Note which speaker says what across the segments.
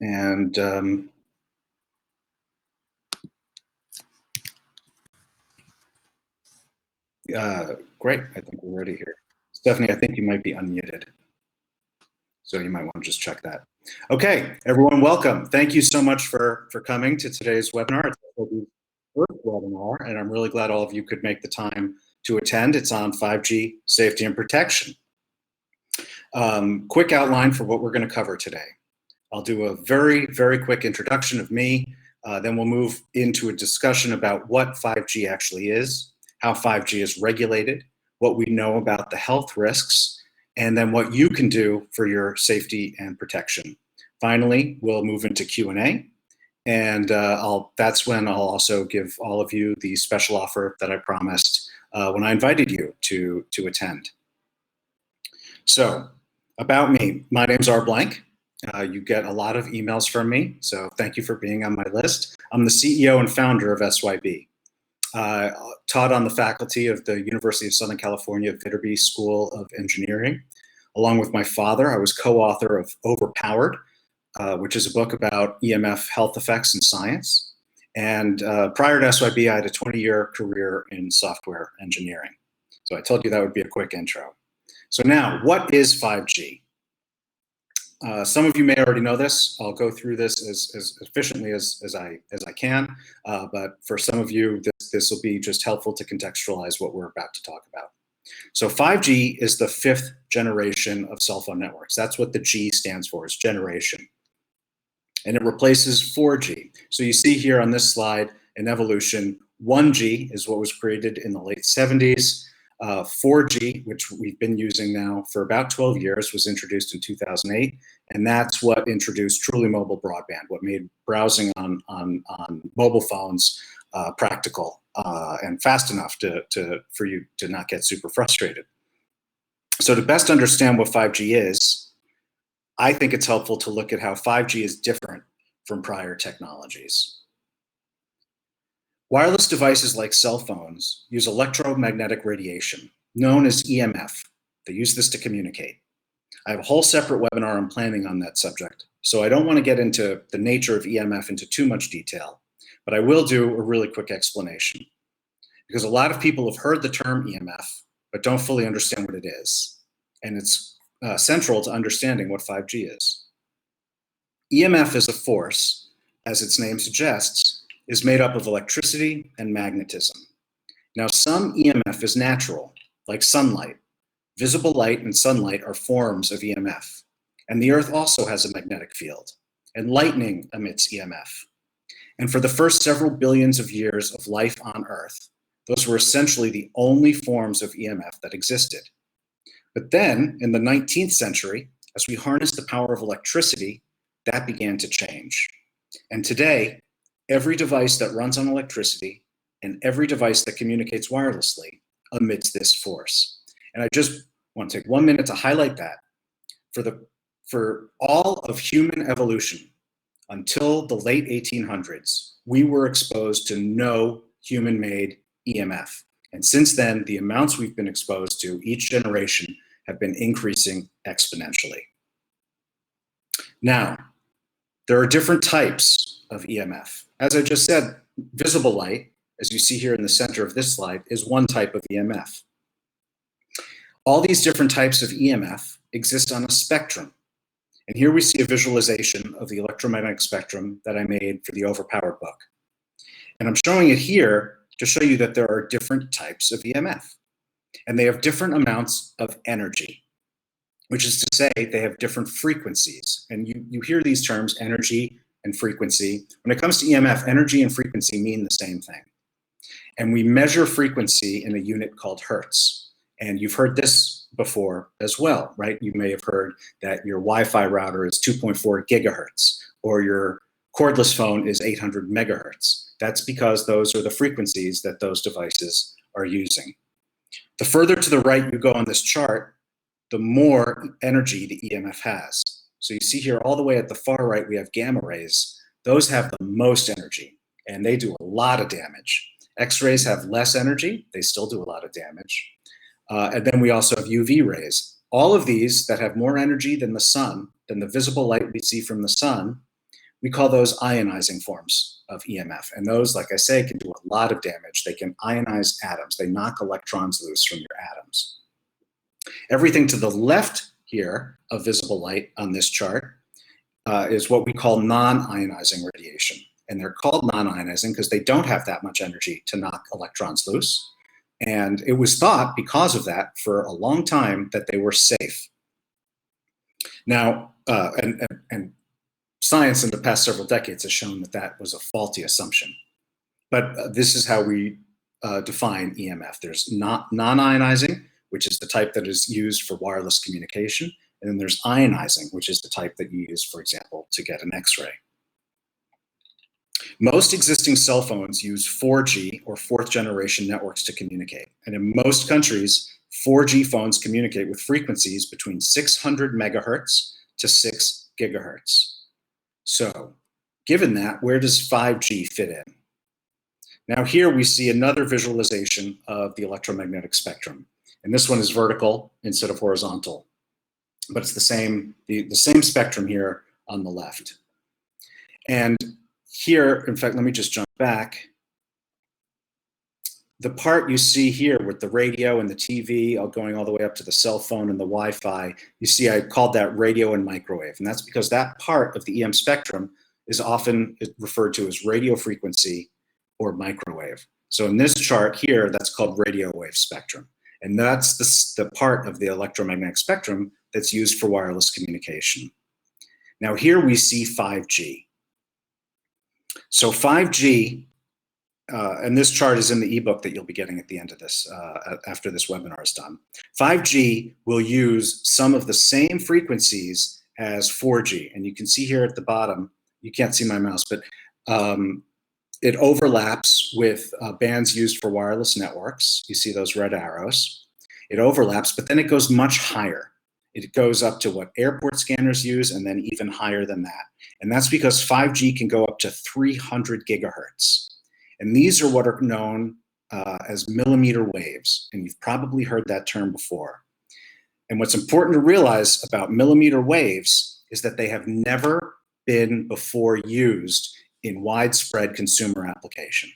Speaker 1: And great, I think we're ready here. Stephanie, I think you might be unmuted. So you might want to just check that. Okay, everyone, welcome. Thank you so much for coming to today's webinar. It's SYB's first webinar, and I'm really glad all of you could make the time to attend. It's on 5G safety and protection. Quick outline for what we're going to cover today. I'll do a very, very quick introduction of me. Then we'll move into a discussion about what 5G actually is, how 5G is regulated, what we know about the health risks, and then what you can do for your safety and protection. Finally, we'll move into Q&A, and that's when I'll also give all of you the special offer that I promised when I invited you to attend. So, about me, my name's R. Blank. You get a lot of emails from me, so thank you for being on my list. I'm the CEO and founder of SYB. Taught on the faculty of the University of Southern California Viterbi School of Engineering. Along with my father, I was co-author of Overpowered, which is a book about EMF health effects in science. And prior to SYB, I had a 20-year career in software engineering. So I told you that would be a quick intro. So now, what is 5G? Some of you may already know this. I'll go through this as efficiently as I can, but for some of you, this will be just helpful to contextualize what we're about to talk about. So 5G is the 5th generation of cell phone networks. That's what the G stands for, is generation. And it replaces 4G. So you see here on this slide an evolution. 1G is what was created in the late 70s. 4G, which we've been using now for about 12 years, was introduced in 2008, and that's what introduced truly mobile broadband, what made browsing on mobile phones practical and fast enough for you to not get super frustrated. So to best understand what 5G is, I think it's helpful to look at how 5G is different from prior technologies. Wireless devices like cell phones use electromagnetic radiation, known as EMF. They use this to communicate. I have a whole separate webinar I'm planning on that subject, so I don't want to get into the nature of EMF into too much detail, but I will do a really quick explanation. Because a lot of people have heard the term EMF, but don't fully understand what it is. And it's central to understanding what 5G is. EMF is a force, as its name suggests, is made up of electricity and magnetism. Now, some EMF is natural, like sunlight. Visible light and sunlight are forms of EMF. And the Earth also has a magnetic field, and lightning emits EMF. And for the first several billions of years of life on Earth, those were essentially the only forms of EMF that existed. But then, in the 19th century, as we harnessed the power of electricity, that began to change. And today, every device that runs on electricity and every device that communicates wirelessly emits this force. And I just want to take 1 minute to highlight that. For all of human evolution, until the late 1800s, we were exposed to no human-made EMF. And since then, the amounts we've been exposed to each generation have been increasing exponentially. Now, there are different types of EMF. As I just said, visible light, as you see here in the center of this slide, is one type of EMF. All these different types of EMF exist on a spectrum. And here we see a visualization of the electromagnetic spectrum that I made for the Overpowered book. And I'm showing it here to show you that there are different types of EMF. And they have different amounts of energy, which is to say they have different frequencies. And you hear these terms, energy and frequency. When it comes to EMF, energy and frequency mean the same thing. And we measure frequency in a unit called hertz. And you've heard this before as well, right? You may have heard that your Wi-Fi router is 2.4 gigahertz, or your cordless phone is 800 megahertz. That's because those are the frequencies that those devices are using. The further to the right you go on this chart, the more energy the EMF has. So you see here all the way at the far right, we have gamma rays. Those have the most energy, and they do a lot of damage. X-rays have less energy. They still do a lot of damage. And then we also have UV rays. All of these that have more energy than the sun, than the visible light we see from the sun, we call those ionizing forms of EMF. And those, like I say, can do a lot of damage. They can ionize atoms. They knock electrons loose from your atoms. Everything to the left here of visible light on this chart is what we call non-ionizing radiation. And they're called non-ionizing because they don't have that much energy to knock electrons loose. And it was thought, because of that, for a long time that they were safe. Now, and science in the past several decades has shown that that was a faulty assumption. But this is how we define EMF. There's non-ionizing, which is the type that is used for wireless communication. And then there's ionizing, which is the type that you use, for example, to get an X-ray. Most existing cell phones use 4G or fourth generation networks to communicate. And in most countries, 4G phones communicate with frequencies between 600 megahertz to 6 gigahertz. So given that, where does 5G fit in? Now here we see another visualization of the electromagnetic spectrum. And this one is vertical instead of horizontal. But it's the same spectrum here on the left. And here, in fact, let me just jump back. The part you see here with the radio and the TV going all the way up to the cell phone and the Wi-Fi, you see I called that radio and microwave. And that's because that part of the EM spectrum is often referred to as radio frequency or microwave. So in this chart here, that's called radio wave spectrum. And that's the part of the electromagnetic spectrum that's used for wireless communication. Now here we see 5G. So 5G, and this chart is in the ebook that you'll be getting at the end of this, after this webinar is done. 5G will use some of the same frequencies as 4G. And you can see here at the bottom, you can't see my mouse, but it overlaps with bands used for wireless networks. You see those red arrows. It overlaps, but then it goes much higher. It goes up to what airport scanners use and then even higher than that. And that's because 5G can go up to 300 gigahertz. And these are what are known as millimeter waves. And you've probably heard that term before. And what's important to realize about millimeter waves is that they have never been before used in widespread consumer application.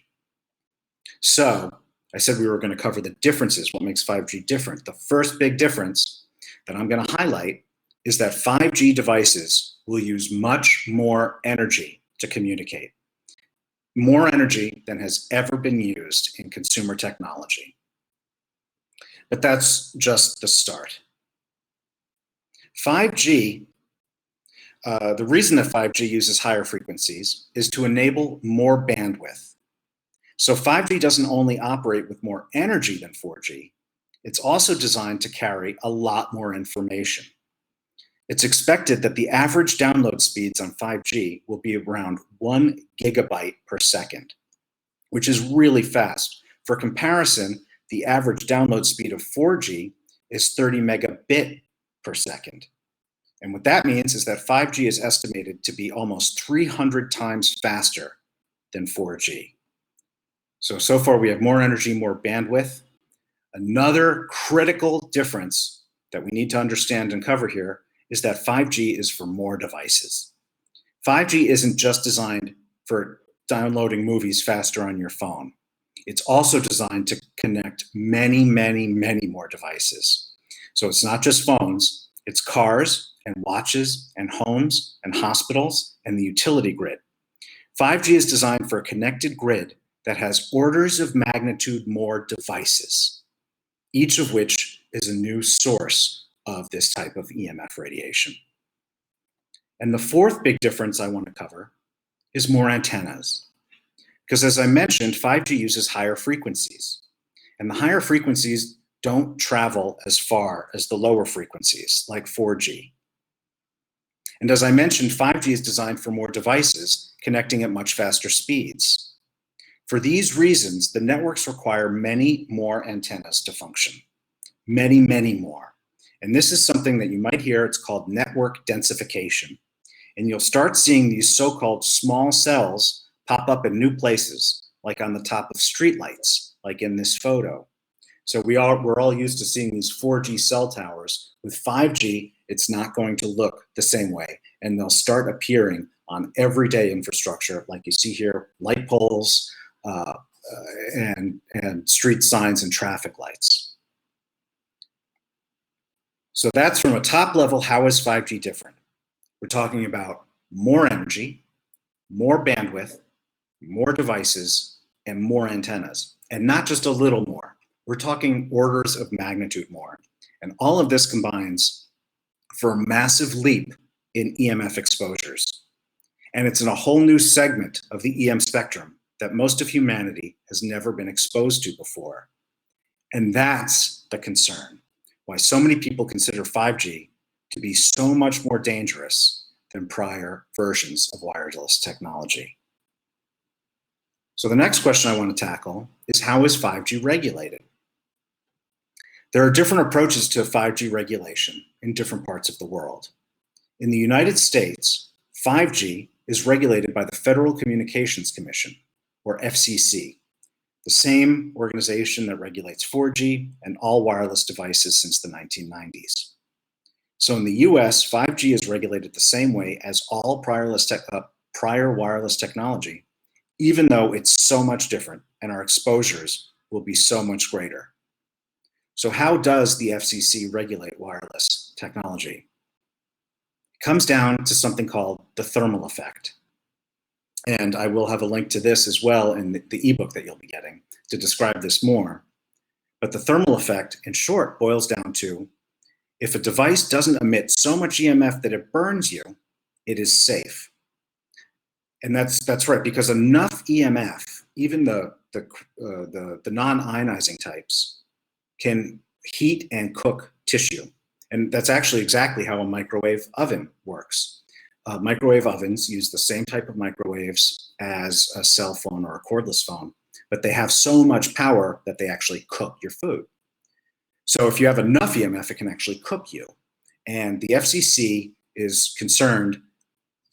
Speaker 1: So I said we were going to cover the differences, what makes 5G different. The first big difference that I'm going to highlight is that 5G devices will use much more energy to communicate. More energy than has ever been used in consumer technology. But that's just the start. 5G, the reason that 5G uses higher frequencies is to enable more bandwidth. So 5G doesn't only operate with more energy than 4G, it's also designed to carry a lot more information. It's expected that the average download speeds on 5G will be around 1 gigabyte per second, which is really fast. For comparison, the average download speed of 4G is 30 megabit per second. And what that means is that 5G is estimated to be almost 300 times faster than 4G. So far we have more energy, more bandwidth. Another critical difference that we need to understand and cover here is that 5G is for more devices. 5G isn't just designed for downloading movies faster on your phone. It's also designed to connect many, many, many more devices. So it's not just phones, it's cars and watches and homes and hospitals and the utility grid. 5G is designed for a connected grid that has orders of magnitude more devices, each of which is a new source of this type of EMF radiation. And the fourth big difference I want to cover is more antennas. Because as I mentioned, 5G uses higher frequencies. And the higher frequencies don't travel as far as the lower frequencies, like 4G. And as I mentioned, 5G is designed for more devices, connecting at much faster speeds. For these reasons, the networks require many more antennas to function. Many, many more. And this is something that you might hear, it's called network densification. And you'll start seeing these so-called small cells pop up in new places, like on the top of streetlights, like in this photo. So we're all used to seeing these 4G cell towers. With 5G, it's not going to look the same way, and they'll start appearing on everyday infrastructure, like you see here, light poles, and street signs and traffic lights. So that's from a top level, how is 5G different? We're talking about more energy, more bandwidth, more devices, and more antennas. And not just a little more. We're talking orders of magnitude more. And all of this combines for a massive leap in EMF exposures. And it's in a whole new segment of the EM spectrum that most of humanity has never been exposed to before. And that's the concern, why so many people consider 5G to be so much more dangerous than prior versions of wireless technology. So the next question I want to tackle is, how is 5G regulated? There are different approaches to 5G regulation in different parts of the world. In the United States, 5G is regulated by the Federal Communications Commission, or FCC, the same organization that regulates 4G and all wireless devices since the 1990s. So in the US, 5G is regulated the same way as all prior wireless technology, even though it's so much different and our exposures will be so much greater. So how does the FCC regulate wireless technology? It comes down to something called the thermal effect. And I will have a link to this as well in the ebook that you'll be getting to describe this more. But the thermal effect, in short, boils down to, if a device doesn't emit so much EMF that it burns you, it is safe. And that's right, because enough EMF, even the non-ionizing types, can heat and cook tissue. And that's actually exactly how a microwave oven works. Microwave ovens use the same type of microwaves as a cell phone or a cordless phone, but they have so much power that they actually cook your food. So if you have enough EMF, it can actually cook you. And the FCC is concerned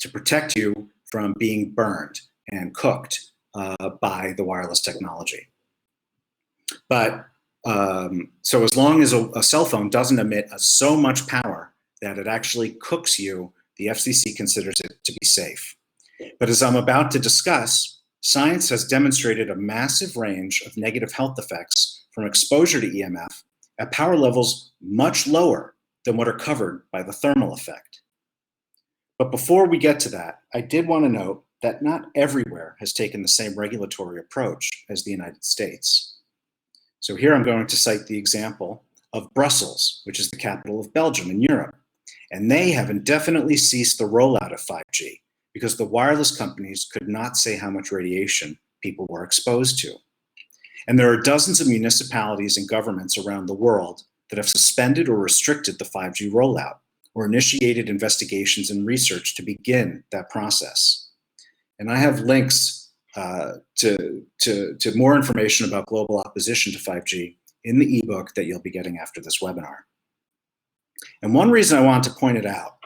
Speaker 1: to protect you from being burned and cooked by the wireless technology. But so as long as a cell phone doesn't emit so much power that it actually cooks you, the FCC considers it to be safe. But as I'm about to discuss, science has demonstrated a massive range of negative health effects from exposure to EMF at power levels much lower than what are covered by the thermal effect. But before we get to that, I did want to note that not everywhere has taken the same regulatory approach as the United States. So here I'm going to cite the example of Brussels, which is the capital of Belgium in Europe. And they have indefinitely ceased the rollout of 5G because the wireless companies could not say how much radiation people were exposed to. And there are dozens of municipalities and governments around the world that have suspended or restricted the 5G rollout or initiated investigations and research to begin that process. And I have links to more information about global opposition to 5G in the ebook that you'll be getting after this webinar. And one reason I want to point it out,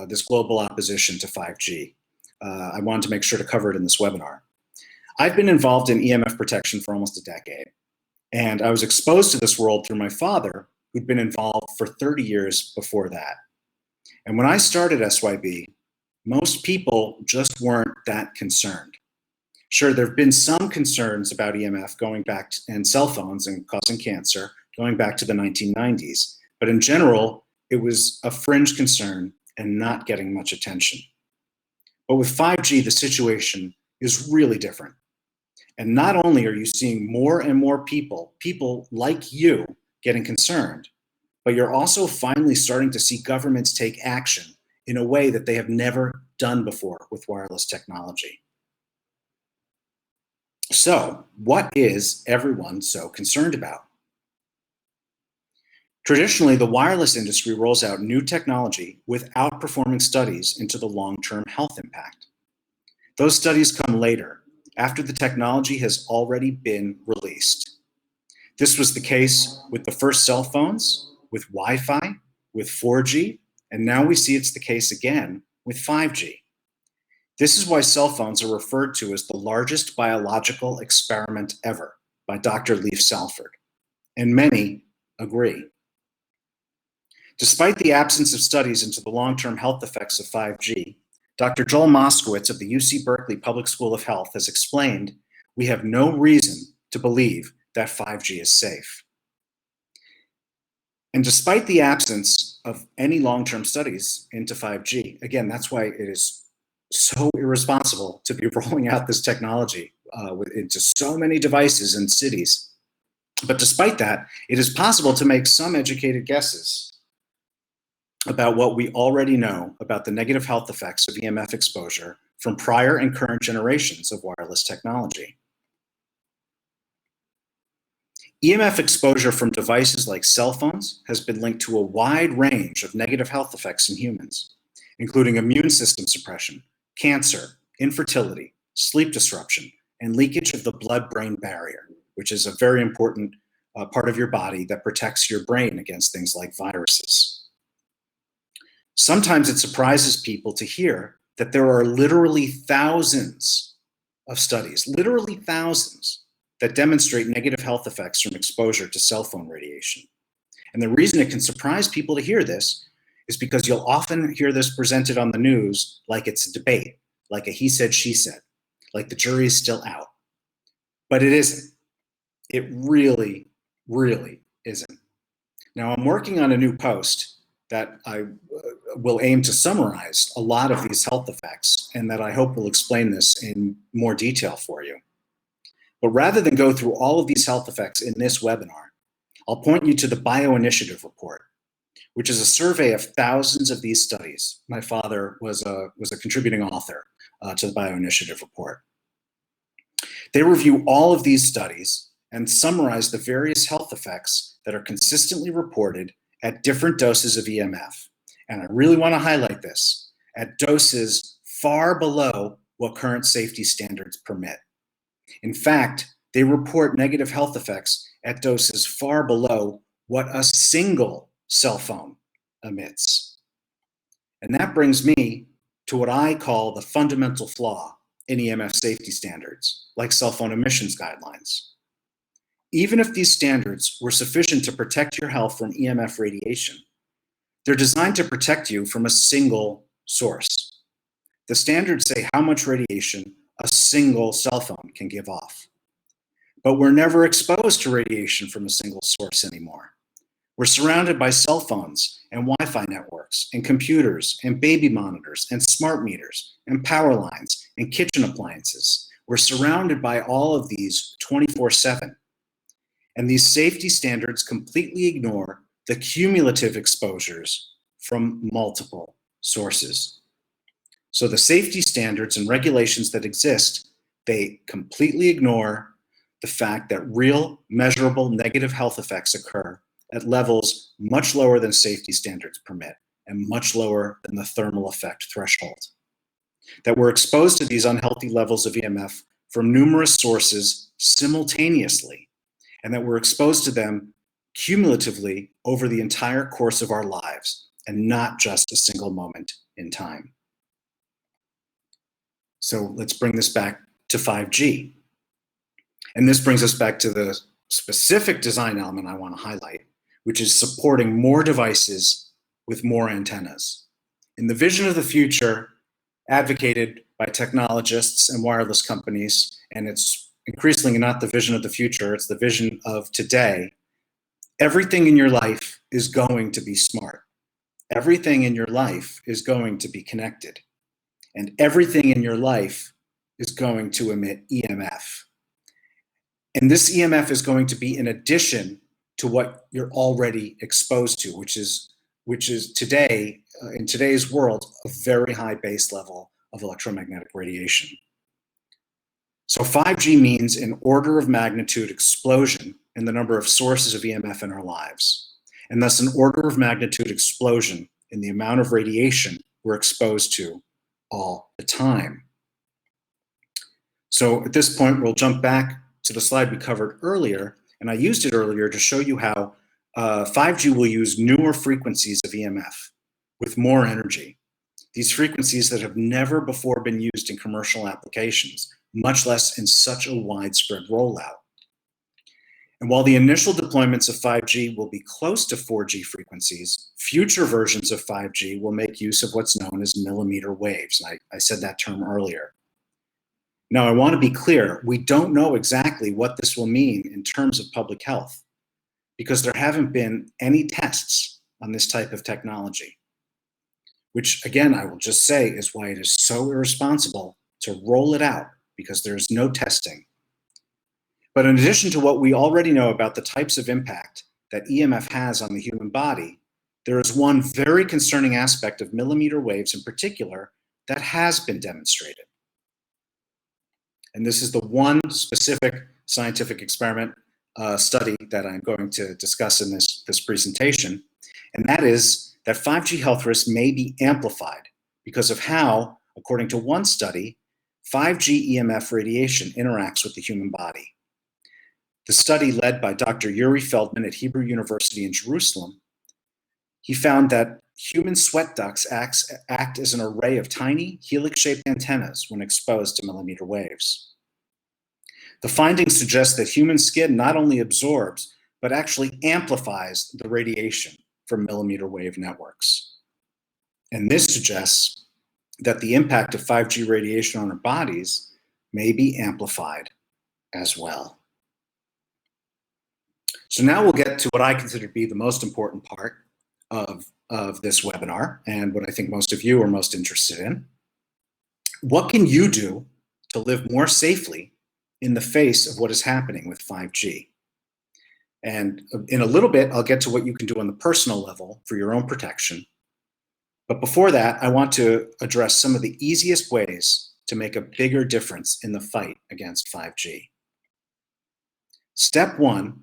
Speaker 1: this global opposition to 5G, I wanted to make sure to cover it in this webinar. I've been involved in EMF protection for almost a decade, and I was exposed to this world through my father, who'd been involved for 30 years before that. And when I started SYB, most people just weren't that concerned. Sure, there have been some concerns about EMF going back and cell phones and causing cancer going back to the 1990s. But in general, it was a fringe concern and not getting much attention. But with 5G, the situation is really different. And not only are you seeing more and more people like you getting concerned, but you're also finally starting to see governments take action in a way that they have never done before with wireless technology. So, what is everyone so concerned about? Traditionally, the wireless industry rolls out new technology without performing studies into the long-term health impact. Those studies come later, after the technology has already been released. This was the case with the first cell phones, with Wi-Fi, with 4G, and now we see it's the case again with 5G. This is why cell phones are referred to as the largest biological experiment ever by Dr. Leif Salford, and many agree. Despite the absence of studies into the long-term health effects of 5G, Dr. Joel Moskowitz of the UC Berkeley Public School of Health has explained we have no reason to believe that 5G is safe. And despite the absence of any long-term studies into 5G, again, that's why it is so irresponsible to be rolling out this technology into so many devices and cities. But despite that, it is possible to make some educated guesses about what we already know about the negative health effects of EMF exposure from prior and current generations of wireless technology. EMF exposure from devices like cell phones has been linked to a wide range of negative health effects in humans, including immune system suppression, cancer, infertility, sleep disruption, and leakage of the blood-brain barrier, which is a very important part of your body that protects your brain against things like viruses. Sometimes it surprises people to hear that there are literally thousands of studies, literally thousands, that demonstrate negative health effects from exposure to cell phone radiation. And the reason it can surprise people to hear this is because you'll often hear this presented on the news like it's a debate, like a he said, she said, like the jury is still out. But it isn't. It really, really isn't. Now, I'm working on a new post that I will aim to summarize a lot of these health effects and that I hope will explain this in more detail for you. But rather than go through all of these health effects in this webinar, I'll point you to the Bioinitiative report, which is a survey of thousands of these studies. My father was a contributing author to the Bioinitiative report. They review all of these studies and summarize the various health effects that are consistently reported at different doses of EMF. And I really want to highlight this, at doses far below what current safety standards permit. In fact, they report negative health effects at doses far below what a single cell phone emits. And that brings me to what I call the fundamental flaw in EMF safety standards, like cell phone emissions guidelines. Even if these standards were sufficient to protect your health from EMF radiation, they're designed to protect you from a single source. The standards say how much radiation a single cell phone can give off. But we're never exposed to radiation from a single source anymore. We're surrounded by cell phones and Wi-Fi networks and computers and baby monitors and smart meters and power lines and kitchen appliances. We're surrounded by all of these 24/7. And these safety standards completely ignore the cumulative exposures from multiple sources. So the safety standards and regulations that exist, they completely ignore the fact that real, measurable negative health effects occur at levels much lower than safety standards permit and much lower than the thermal effect threshold. That we're exposed to these unhealthy levels of EMF from numerous sources simultaneously, and that we're exposed to them cumulatively over the entire course of our lives and not just a single moment in time. So let's bring this back to 5G. And this brings us back to the specific design element I want to highlight, which is supporting more devices with more antennas. In the vision of the future, advocated by technologists and wireless companies, and it's increasingly not the vision of the future, it's the vision of today, everything in your life is going to be smart. Everything in your life is going to be connected. And everything in your life is going to emit EMF. And this EMF is going to be in addition to what you're already exposed to, which is today, in today's world, a very high base level of electromagnetic radiation. So 5G means an order of magnitude explosion in the number of sources of EMF in our lives, and thus an order of magnitude explosion in the amount of radiation we're exposed to all the time. So at this point, we'll jump back to the slide we covered earlier, and I used it earlier to show you how 5G will use newer frequencies of EMF with more energy. These frequencies that have never before been used in commercial applications, much less in such a widespread rollout. And while the initial deployments of 5G will be close to 4G frequencies, future versions of 5G will make use of what's known as millimeter waves. And I said that term earlier. Now, I want to be clear, we don't know exactly what this will mean in terms of public health because there haven't been any tests on this type of technology, which again, I will just say is why it is so irresponsible to roll it out because there's no testing. But in addition to what we already know about the types of impact that EMF has on the human body, there is one very concerning aspect of millimeter waves in particular that has been demonstrated. And this is the one specific scientific experiment study that I'm going to discuss in this presentation. And that is that 5G health risks may be amplified because of how, according to one study, 5G EMF radiation interacts with the human body. The study led by Dr. Yuri Feldman at Hebrew University in Jerusalem, he found that human sweat ducts act as an array of tiny helix-shaped antennas when exposed to millimeter waves. The findings suggest that human skin not only absorbs, but actually amplifies the radiation from millimeter wave networks. And this suggests that the impact of 5G radiation on our bodies may be amplified as well. So now we'll get to what I consider to be the most important part of this webinar and what I think most of you are most interested in. What can you do to live more safely in the face of what is happening with 5G? And in a little bit, I'll get to what you can do on the personal level for your own protection. But before that, I want to address some of the easiest ways to make a bigger difference in the fight against 5G. Step one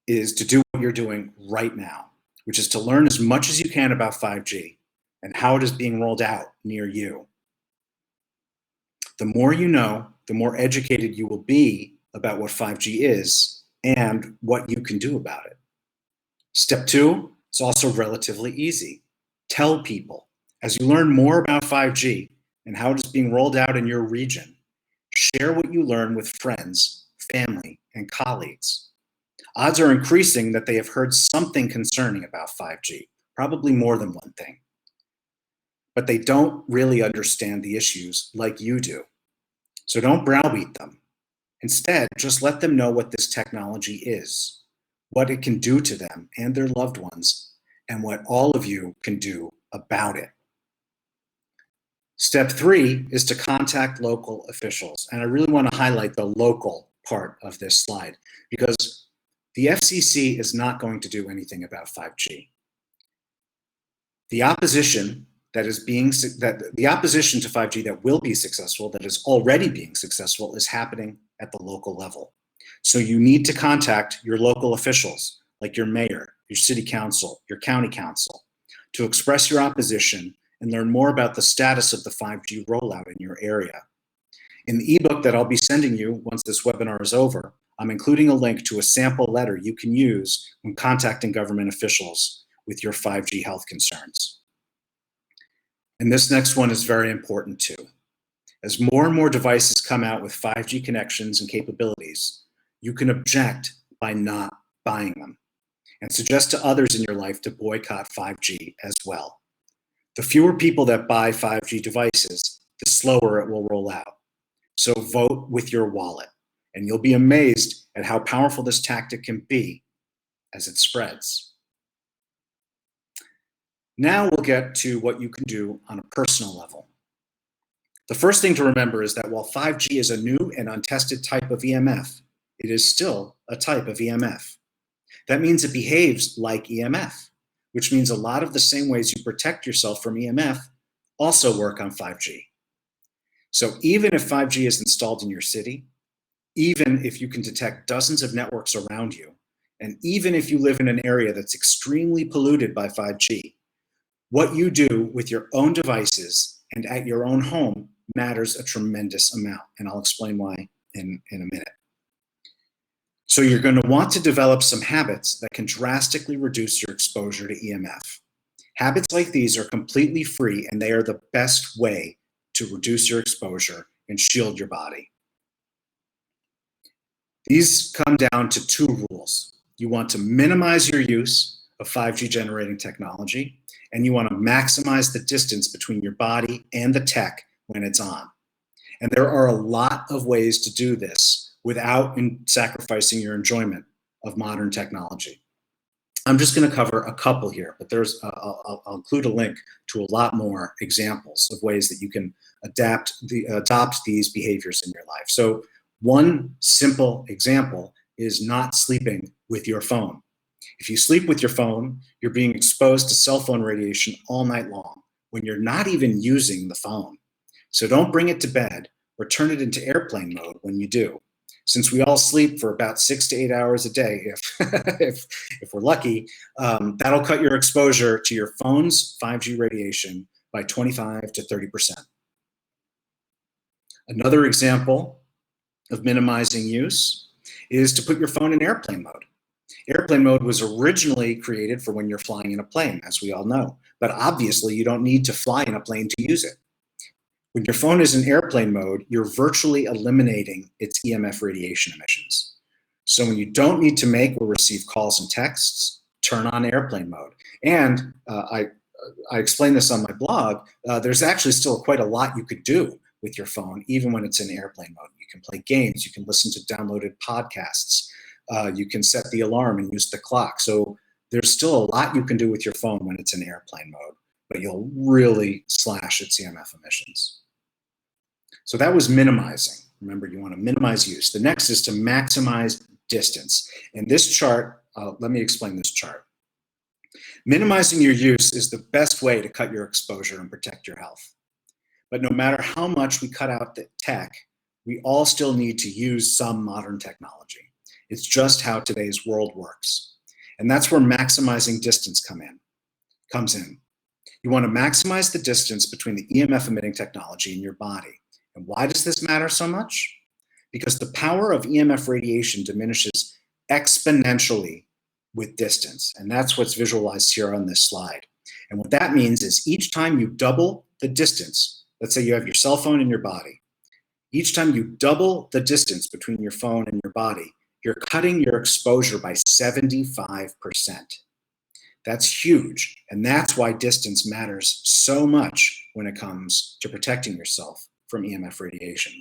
Speaker 1: is to do what you're doing right now, which is to learn as much as you can about 5G and how it is being rolled out near you. The more you know, the more educated you will be about what 5G is and what you can do about it. Step two is also relatively easy. Tell people. As you learn more about 5G and how it is being rolled out in your region, share what you learn with friends, family, and colleagues. Odds are increasing that they have heard something concerning about 5G, probably more than one thing. But they don't really understand the issues like you do. So don't browbeat them. Instead, just let them know what this technology is, what it can do to them and their loved ones, and what all of you can do about it. Step three is to contact local officials. And I really want to highlight the local part of this slide because the FCC is not going to do anything about 5G. The opposition to 5G that will be successful, that is already being successful, is happening at the local level. So you need to contact your local officials, like your mayor, your city council, your county council, to express your opposition and learn more about the status of the 5G rollout in your area. In the ebook that I'll be sending you once this webinar is over, I'm including a link to a sample letter you can use when contacting government officials with your 5G health concerns. And this next one is very important too. As more and more devices come out with 5G connections and capabilities, you can object by not buying them and suggest to others in your life to boycott 5G as well. The fewer people that buy 5G devices, the slower it will roll out. So vote with your wallet, and you'll be amazed at how powerful this tactic can be as it spreads. Now we'll get to what you can do on a personal level. The first thing to remember is that while 5G is a new and untested type of EMF, it is still a type of EMF. That means it behaves like EMF, which means a lot of the same ways you protect yourself from EMF also work on 5G. So even if 5G is installed in your city, even if you can detect dozens of networks around you, and even if you live in an area that's extremely polluted by 5G, what you do with your own devices and at your own home matters a tremendous amount, and I'll explain why in a minute. So you're going to want to develop some habits that can drastically reduce your exposure to EMF. Habits like these are completely free, and they are the best way to reduce your exposure and shield your body. These come down to two rules. You want to minimize your use of 5G generating technology, and you want to maximize the distance between your body and the tech when it's on. And there are a lot of ways to do this without sacrificing your enjoyment of modern technology. I'm just going to cover a couple here, but I'll include a link to a lot more examples of ways that you can adopt these behaviors in your life. So one simple example is not sleeping with your phone. If you sleep with your phone, you're being exposed to cell phone radiation all night long when you're not even using the phone. So don't bring it to bed or turn it into airplane mode when you do. Since we all sleep for about 6 to 8 hours a day, if we're lucky, that'll cut your exposure to your phone's 5G radiation by 25 to 30%. Another example of minimizing use is to put your phone in airplane mode. Airplane mode was originally created for when you're flying in a plane, as we all know, but obviously you don't need to fly in a plane to use it. When your phone is in airplane mode, you're virtually eliminating its EMF radiation emissions. So when you don't need to make or receive calls and texts, turn on airplane mode. And I explain this on my blog. There's actually still quite a lot you could do with your phone, even when it's in airplane mode. You can play games, you can listen to downloaded podcasts, you can set the alarm and use the clock. So there's still a lot you can do with your phone when it's in airplane mode, but you'll really slash its EMF emissions. So that was minimizing. Remember, you want to minimize use. The next is to maximize distance. And this chart, let me explain this chart. Minimizing your use is the best way to cut your exposure and protect your health. But no matter how much we cut out the tech, we all still need to use some modern technology. It's just how today's world works. And that's where maximizing distance comes in. You want to maximize the distance between the EMF emitting technology and your body. And why does this matter so much? Because the power of EMF radiation diminishes exponentially with distance. And that's what's visualized here on this slide. And what that means is each time you double the distance, let's say you have your cell phone in your body, each time you double the distance between your phone and your body, you're cutting your exposure by 75%. That's huge. And that's why distance matters so much when it comes to protecting yourself from EMF radiation.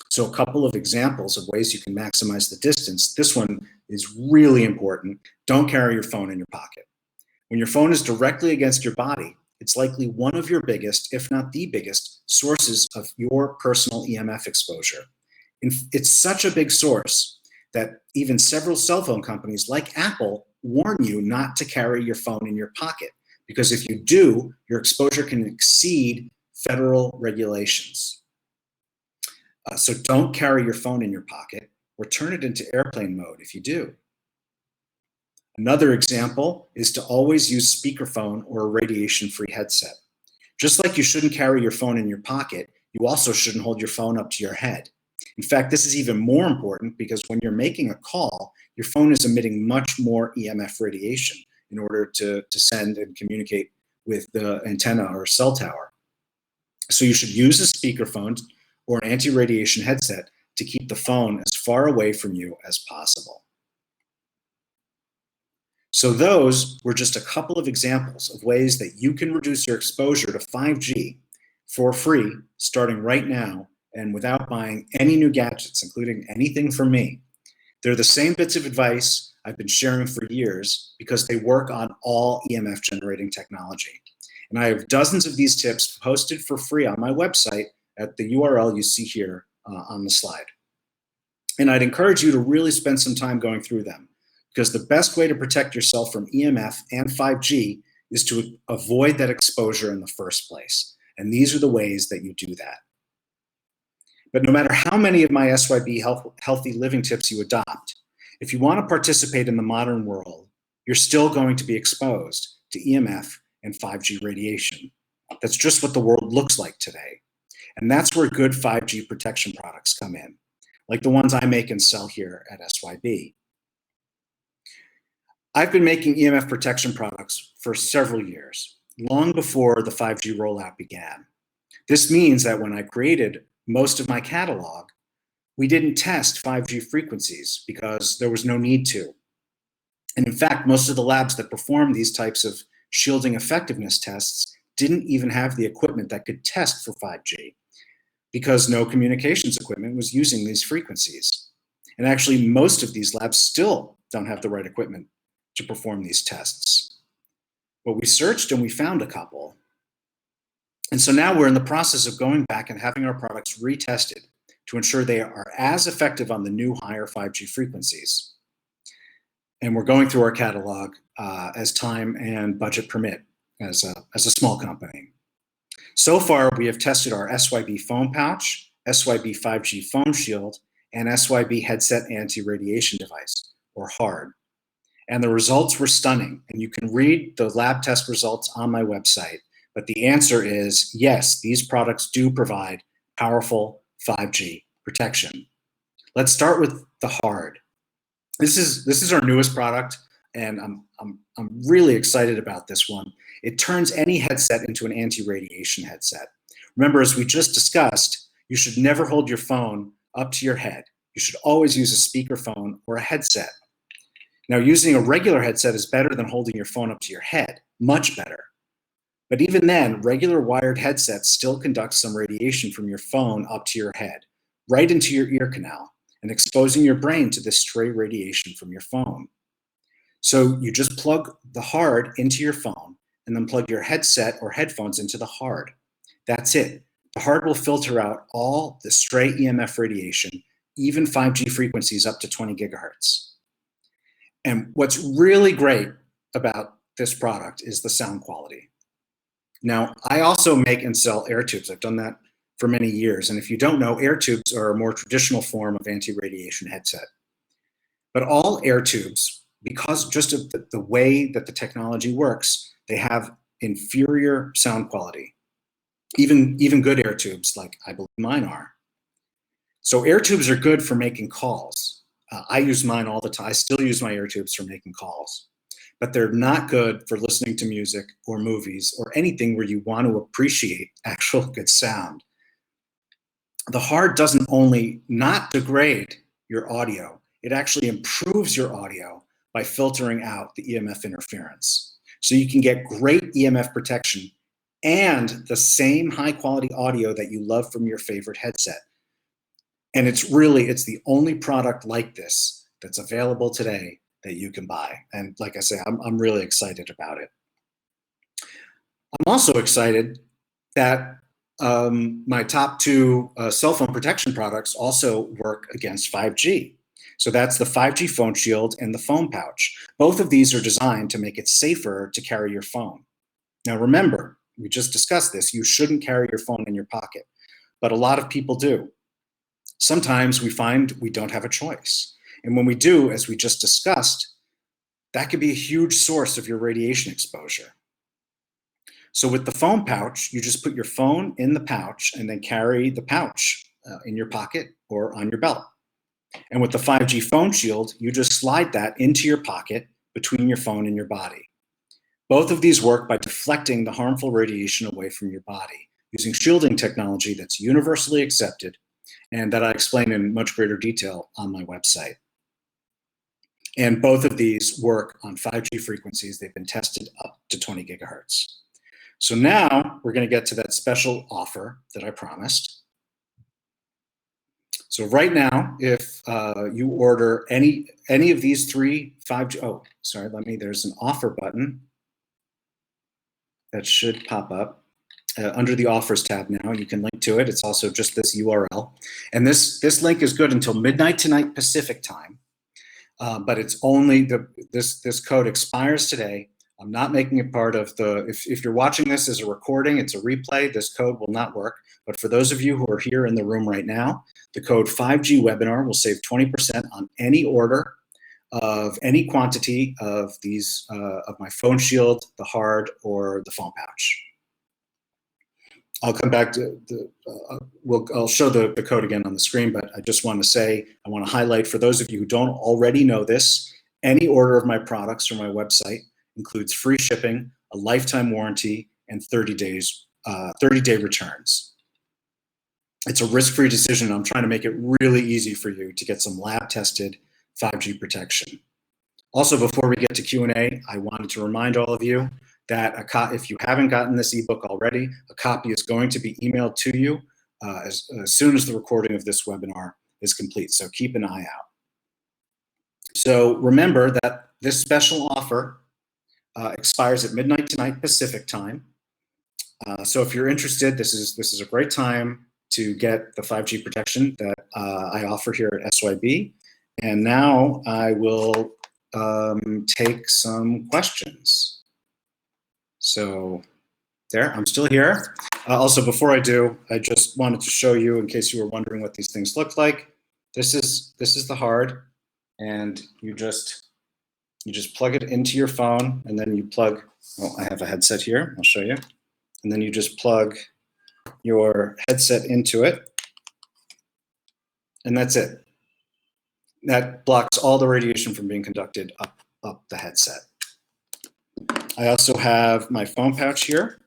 Speaker 1: So a couple of examples of ways you can maximize the distance. This one is really important. Don't carry your phone in your pocket. When your phone is directly against your body, it's likely one of your biggest, if not the biggest, sources of your personal EMF exposure. It's such a big source that even several cell phone companies like Apple warn you not to carry your phone in your pocket, because if you do, your exposure can exceed federal regulations. So don't carry your phone in your pocket or turn it into airplane mode if you do. Another example is to always use speakerphone or a radiation-free headset. Just like you shouldn't carry your phone in your pocket, you also shouldn't hold your phone up to your head. In fact, this is even more important because when you're making a call, your phone is emitting much more EMF radiation in order to send and communicate with the antenna or cell tower. So you should use a speakerphone or an anti-radiation headset to keep the phone as far away from you as possible. So those were just a couple of examples of ways that you can reduce your exposure to 5G for free, starting right now and without buying any new gadgets, including anything from me. They're the same bits of advice I've been sharing for years because they work on all EMF generating technology. And I have dozens of these tips posted for free on my website at the URL you see here on the slide. And I'd encourage you to really spend some time going through them, because the best way to protect yourself from EMF and 5G is to avoid that exposure in the first place. And these are the ways that you do that. But no matter how many of my SYB healthy living tips you adopt, if you want to participate in the modern world, you're still going to be exposed to EMF and 5G radiation. That's just what the world looks like today. And that's where good 5G protection products come in, like the ones I make and sell here at SYB. I've been making EMF protection products for several years, long before the 5G rollout began. This means that when I created most of my catalog, We didn't test 5G frequencies because there was no need to. And in fact, most of the labs that perform these types of shielding effectiveness tests didn't even have the equipment that could test for 5G because no communications equipment was using these frequencies. And actually, most of these labs still don't have the right equipment to perform these tests. But we searched and we found a couple. And so now we're in the process of going back and having our products retested to ensure they are as effective on the new higher 5G frequencies. And we're going through our catalog as time and budget permit as a small company. So far, we have tested our SYB phone pouch, SYB 5G phone shield, and SYB headset anti-radiation device, or HARD. And the results were stunning. And you can read the lab test results on my website. But the answer is yes, these products do provide powerful 5G protection. Let's start with the HARD. This is our newest product, and I'm really excited about this one. It turns any headset into an anti-radiation headset. Remember, as we just discussed, you should never hold your phone up to your head. You should always use a speakerphone or a headset. Now, using a regular headset is better than holding your phone up to your head, much better. But even then, regular wired headsets still conduct some radiation from your phone up to your head, right into your ear canal, and exposing your brain to this stray radiation from your phone. So you just plug the HARD into your phone and then plug your headset or headphones into the HARD. That's it. The HARD will filter out all the stray EMF radiation, even 5G frequencies up to 20 gigahertz. And what's really great about this product is the sound quality. Now, I also make and sell air tubes. I've done that for many years. And if you don't know, air tubes are a more traditional form of anti-radiation headset. But all air tubes, because just of the way that the technology works, they have inferior sound quality. Even good air tubes, like I believe mine are. So air tubes are good for making calls. I use mine all the time. I still use my air tubes for making calls. But they're not good for listening to music or movies or anything where you want to appreciate actual good sound. The HARD doesn't only not degrade your audio, it actually improves your audio by filtering out the EMF interference. So you can get great EMF protection and the same high quality audio that you love from your favorite headset. And it's the only product like this that's available today that you can buy. And like I say, I'm really excited about it. I'm also excited that my top two cell phone protection products also work against 5G. So that's the 5G phone shield and the phone pouch. Both of these are designed to make it safer to carry your phone. Now remember, we just discussed this, you shouldn't carry your phone in your pocket, but a lot of people do. Sometimes we find we don't have a choice. And when we do, as we just discussed, that could be a huge source of your radiation exposure. So with the phone pouch, you just put your phone in the pouch and then carry the pouch in your pocket or on your belt. And with the 5G phone shield, you just slide that into your pocket between your phone and your body. Both of these work by deflecting the harmful radiation away from your body using shielding technology that's universally accepted and that I explain in much greater detail on my website. And both of these work on 5G frequencies. They've been tested up to 20 gigahertz. So now we're going to get to that special offer that I promised. So right now, if you order any of these three 5G, there's an offer button that should pop up under the offers tab now. You can link to it. It's also just this URL. And this link is good until midnight tonight Pacific time. But it's only this code expires today. I'm not making it part of if you're watching this as a recording, it's a replay, this code will not work. But for those of you who are here in the room right now, the code 5G webinar will save 20% on any order of any quantity of these, of my phone shield, the HARD, or the phone pouch. I'll come back to I'll show the code again on the screen, but I just want to say, I want to highlight for those of you who don't already know this, any order of my products from my website includes free shipping, a lifetime warranty, and 30-day returns. It's a risk-free decision. I'm trying to make it really easy for you to get some lab-tested 5G protection. Also, before we get to Q&A, I wanted to remind all of you that if you haven't gotten this ebook already, a copy is going to be emailed to you as soon as the recording of this webinar is complete, so keep an eye out. So remember that this special offer expires at midnight tonight Pacific time. So if you're interested, this is a great time to get the 5G protection that I offer here at SYB. And now I will take some questions. So there, I'm still here. Also, before I do, I just wanted to show you, in case you were wondering what these things look like. This is the hard, and you just plug it into your phone, and then you plug. Oh, I have a headset here. I'll show you. And then you just plug your headset into it, and that's it. That blocks all the radiation from being conducted up the headset. I also have my phone pouch here.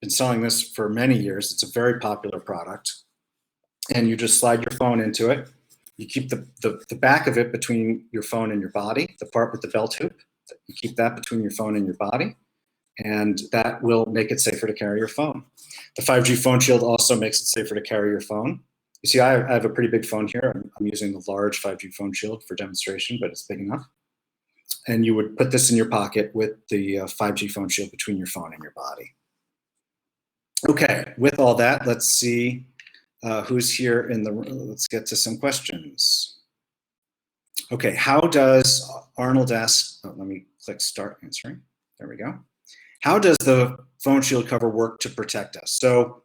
Speaker 1: Been selling this for many years. It's a very popular product. And you just slide your phone into it. You keep the back of it between your phone and your body, the part with the belt hoop. You keep that between your phone and your body, and that will make it safer to carry your phone. The 5G phone shield also makes it safer to carry your phone. You see, I have a pretty big phone here. I'm using the large 5G phone shield for demonstration, but it's big enough. And you would put this in your pocket with the 5G phone shield between your phone and your body. Okay, with all that, let's see who's here in the room. Let's get to some questions. Okay, how does Arnold ask, let me click start answering. There we go. How does the phone shield cover work to protect us? So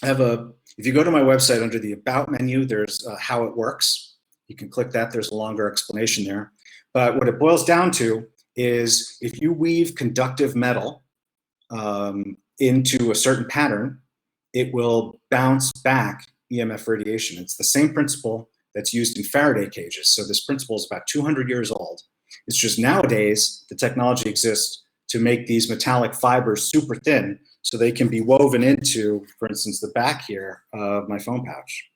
Speaker 1: I have if you go to my website under the About menu, there's how it works. You can click that, there's a longer explanation there. But what it boils down to is if you weave conductive metal into a certain pattern, it will bounce back EMF radiation. It's the same principle that's used in Faraday cages. So this principle is about 200 years old. It's just nowadays the technology exists to make these metallic fibers super thin so they can be woven into, for instance, the back here of my phone pouch.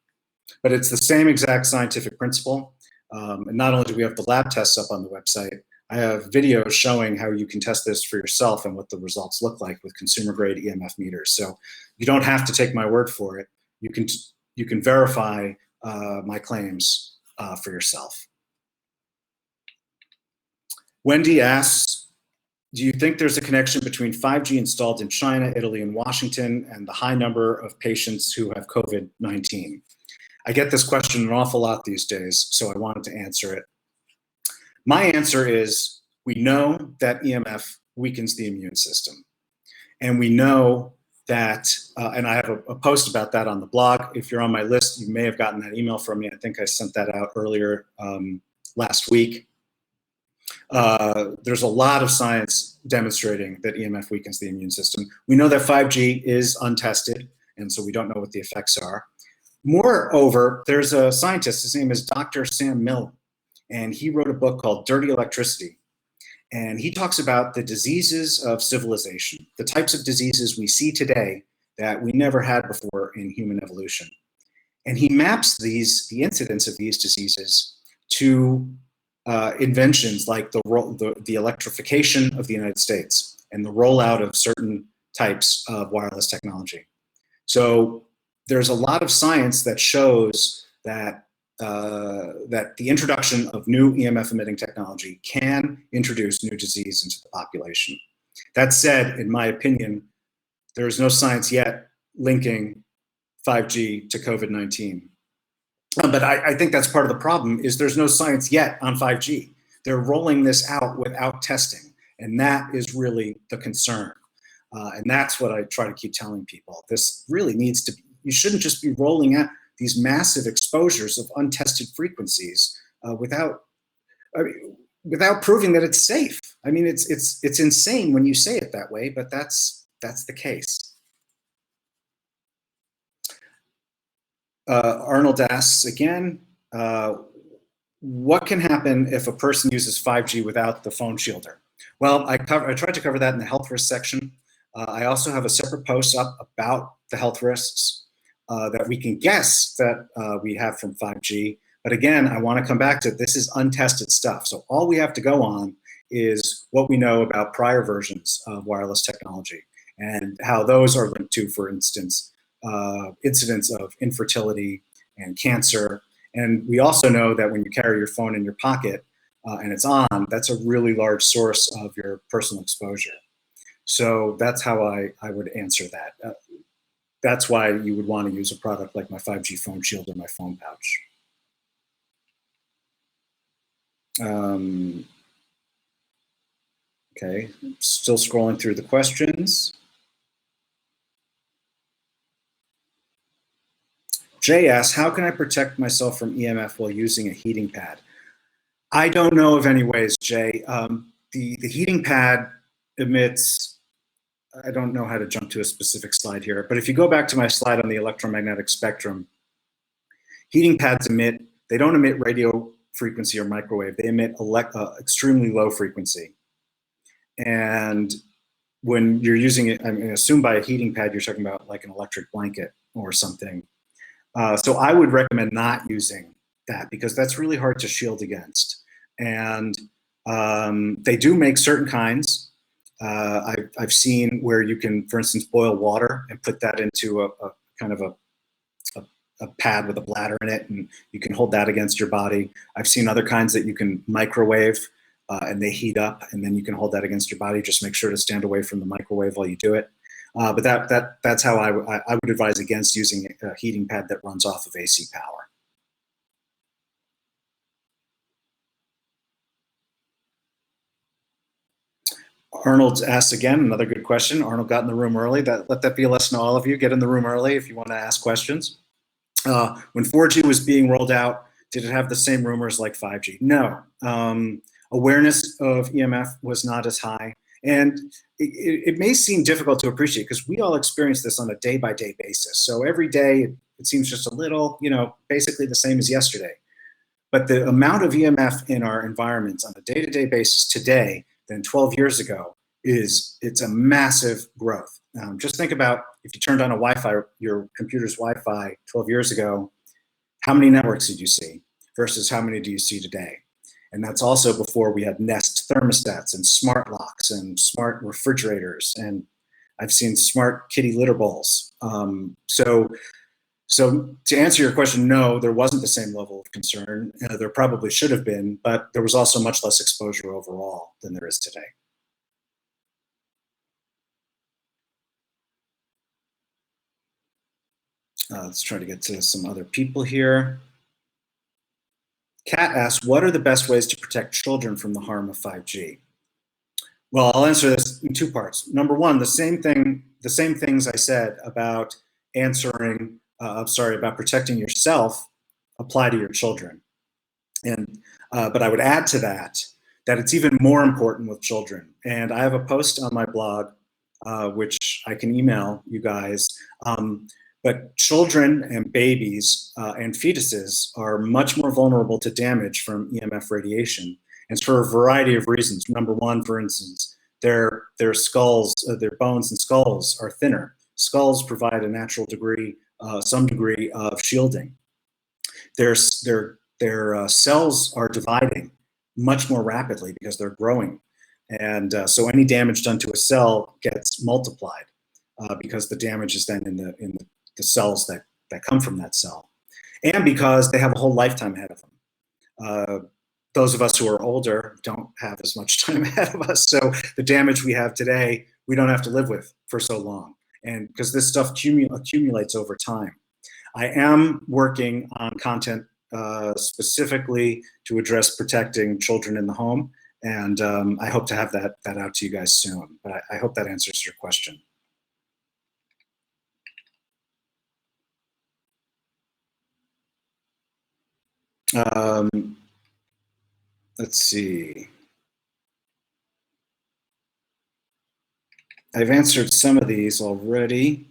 Speaker 1: But it's the same exact scientific principle. And not only do we have the lab tests up on the website, I have videos showing how you can test this for yourself and what the results look like with consumer-grade EMF meters. So you don't have to take my word for it. You can verify my claims for yourself. Wendy asks, do you think there's a connection between 5G installed in China, Italy, and Washington and the high number of patients who have COVID-19? I get this question an awful lot these days, so I wanted to answer it. My answer is we know that EMF weakens the immune system. And we know that, and I have a post about that on the blog. If you're on my list, you may have gotten that email from me. I think I sent that out earlier last week. There's a lot of science demonstrating that EMF weakens the immune system. We know that 5G is untested, and so we don't know what the effects are. Moreover, there's a scientist, his name is Dr. Sam Milne, and he wrote a book called Dirty Electricity. And he talks about the diseases of civilization, the types of diseases we see today that we never had before in human evolution. And he maps the incidence of these diseases to inventions like the electrification of the United States and the rollout of certain types of wireless technology. So there's a lot of science that shows that that the introduction of new EMF emitting technology can introduce new disease into the population. That said, in my opinion, there is no science yet linking 5G to COVID-19. But I think that's part of the problem is there's no science yet on 5G. They're rolling this out without testing, and that is really the concern. And that's what I try to keep telling people. This really needs to be, you shouldn't just be rolling out these massive exposures of untested frequencies without proving that it's safe. I mean, it's insane when you say it that way, but that's the case. Arnold asks again, what can happen if a person uses 5G without the phone shielder? Well, I tried to cover that in the health risk section. I also have a separate post up about the health risks. that we can guess that we have from 5G. But again, I want to come back to this is untested stuff. So all we have to go on is what we know about prior versions of wireless technology and how those are linked to, for instance, incidents of infertility and cancer. And we also know that when you carry your phone in your pocket and it's on, that's a really large source of your personal exposure. So that's how I would answer that. That's why you would want to use a product like my 5G phone shield or my phone pouch. Okay, still scrolling through the questions. Jay asks, how can I protect myself from EMF while using a heating pad? I don't know of any ways, Jay. The heating pad emits, I don't know how to jump to a specific slide here, but if you go back to my slide on the electromagnetic spectrum, heating pads emit, they don't emit radio frequency or microwave, they emit extremely low frequency. And when you're using it, I mean, assume by a heating pad, you're talking about like an electric blanket or something. So I would recommend not using that because that's really hard to shield against. And they do make certain kinds. I've seen where you can, for instance, boil water and put that into a kind of a pad with a bladder in it, and you can hold that against your body. I've seen other kinds that you can microwave and they heat up, and then you can hold that against your body. Just make sure to stand away from the microwave while you do it. But that's how I would advise against using a heating pad that runs off of AC power. Arnold asks again, another good question. Arnold got in the room early. Let that be a lesson to all of you. Get in the room early if you want to ask questions. When 4G was being rolled out, did it have the same rumors like 5G? No. Awareness of EMF was not as high. And it may seem difficult to appreciate because we all experience this on a day-by-day basis. So every day, it seems just a little, basically the same as yesterday. But the amount of EMF in our environments on a day-to-day basis today than 12 years ago it's a massive growth. Just think about if you turned on a Wi-Fi, your computer's Wi-Fi 12 years ago, how many networks did you see versus how many do you see today? And that's also before we had Nest thermostats and smart locks and smart refrigerators. And I've seen smart kitty litter bowls. So to answer your question, no, there wasn't the same level of concern. There probably should have been, but there was also much less exposure overall than there is today. Let's try to get to some other people here. Kat asks, what are the best ways to protect children from the harm of 5G? Well, I'll answer this in two parts. Number one, the same things I said about about protecting yourself apply to your children. And but I would add to that it's even more important with children. And I have a post on my blog, which I can email you guys. But children and babies and fetuses are much more vulnerable to damage from EMF radiation. And it's for a variety of reasons. Number one, for instance, their skulls, their bones and skulls are thinner. Skulls provide a natural degree, some degree of shielding. Their cells are dividing much more rapidly because they're growing. And so any damage done to a cell gets multiplied because the damage is then in the cells that come from that cell. And because they have a whole lifetime ahead of them. Those of us who are older don't have as much time ahead of us. So the damage we have today, we don't have to live with for so long. And because this stuff accumulates over time. I am working on content specifically to address protecting children in the home. And I hope to have that out to you guys soon. But I hope that answers your question. Let's see. I've answered some of these already.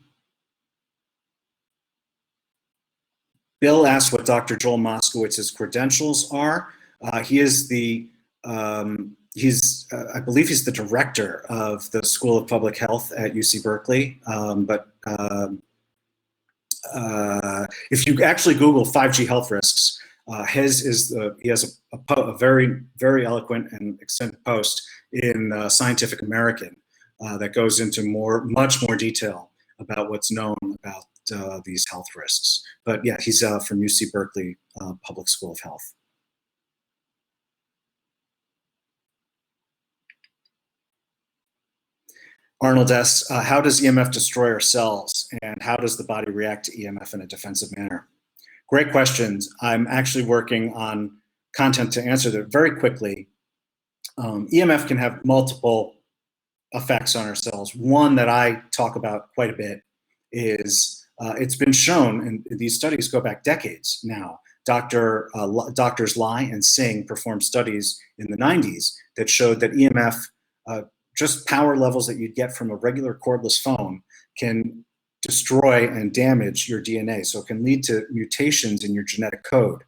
Speaker 1: Bill asked what Dr. Joel Moskowitz's credentials are. He is I believe he's the director of the School of Public Health at UC Berkeley, but if you actually Google 5G health risks, he has a very, very eloquent and extended post in Scientific American that goes into much more detail about what's known about these health risks. But yeah, he's from UC Berkeley Public School of Health. Arnold asks, how does EMF destroy our cells, and how does the body react to EMF in a defensive manner? Great questions. I'm actually working on content to answer that very quickly. EMF can have multiple effects on our cells. One that I talk about quite a bit is it's been shown, and these studies go back decades now. Doctors Lai and Singh performed studies in the 90s that showed that EMF, just power levels that you'd get from a regular cordless phone, can destroy and damage your DNA. So it can lead to mutations in your genetic code.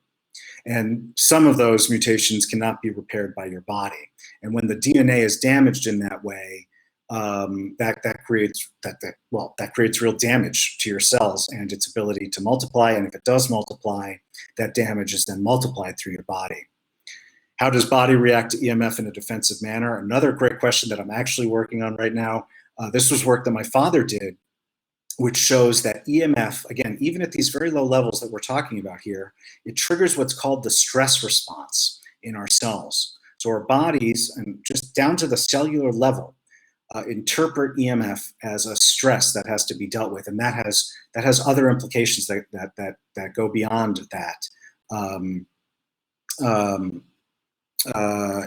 Speaker 1: And some of those mutations cannot be repaired by your body. And when the DNA is damaged in that way, that creates real damage to your cells and its ability to multiply. And if it does multiply, that damage is then multiplied through your body. How does body react to EMF in a defensive manner? Another great question that I'm actually working on right now. This was work that my father did, which shows that EMF, again, even at these very low levels that we're talking about here, it triggers what's called the stress response in our cells. So our bodies, and just down to the cellular level, interpret EMF as a stress that has to be dealt with, and that has other implications that go beyond that.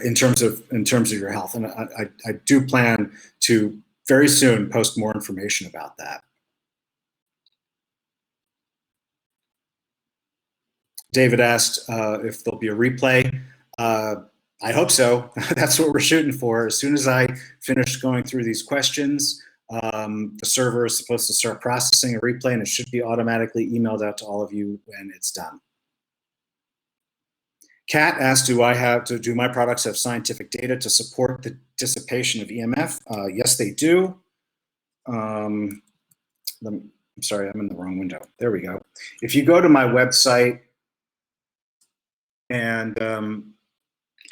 Speaker 1: In terms of your health, and I do plan to very soon post more information about that. David asked if there'll be a replay. I hope so. That's what we're shooting for. As soon as I finish going through these questions, the server is supposed to start processing a replay, and it should be automatically emailed out to all of you when it's done. Kat asked, do my products have scientific data to support the dissipation of EMF? Yes, they do. I'm sorry, I'm in the wrong window. There we go. If you go to my website and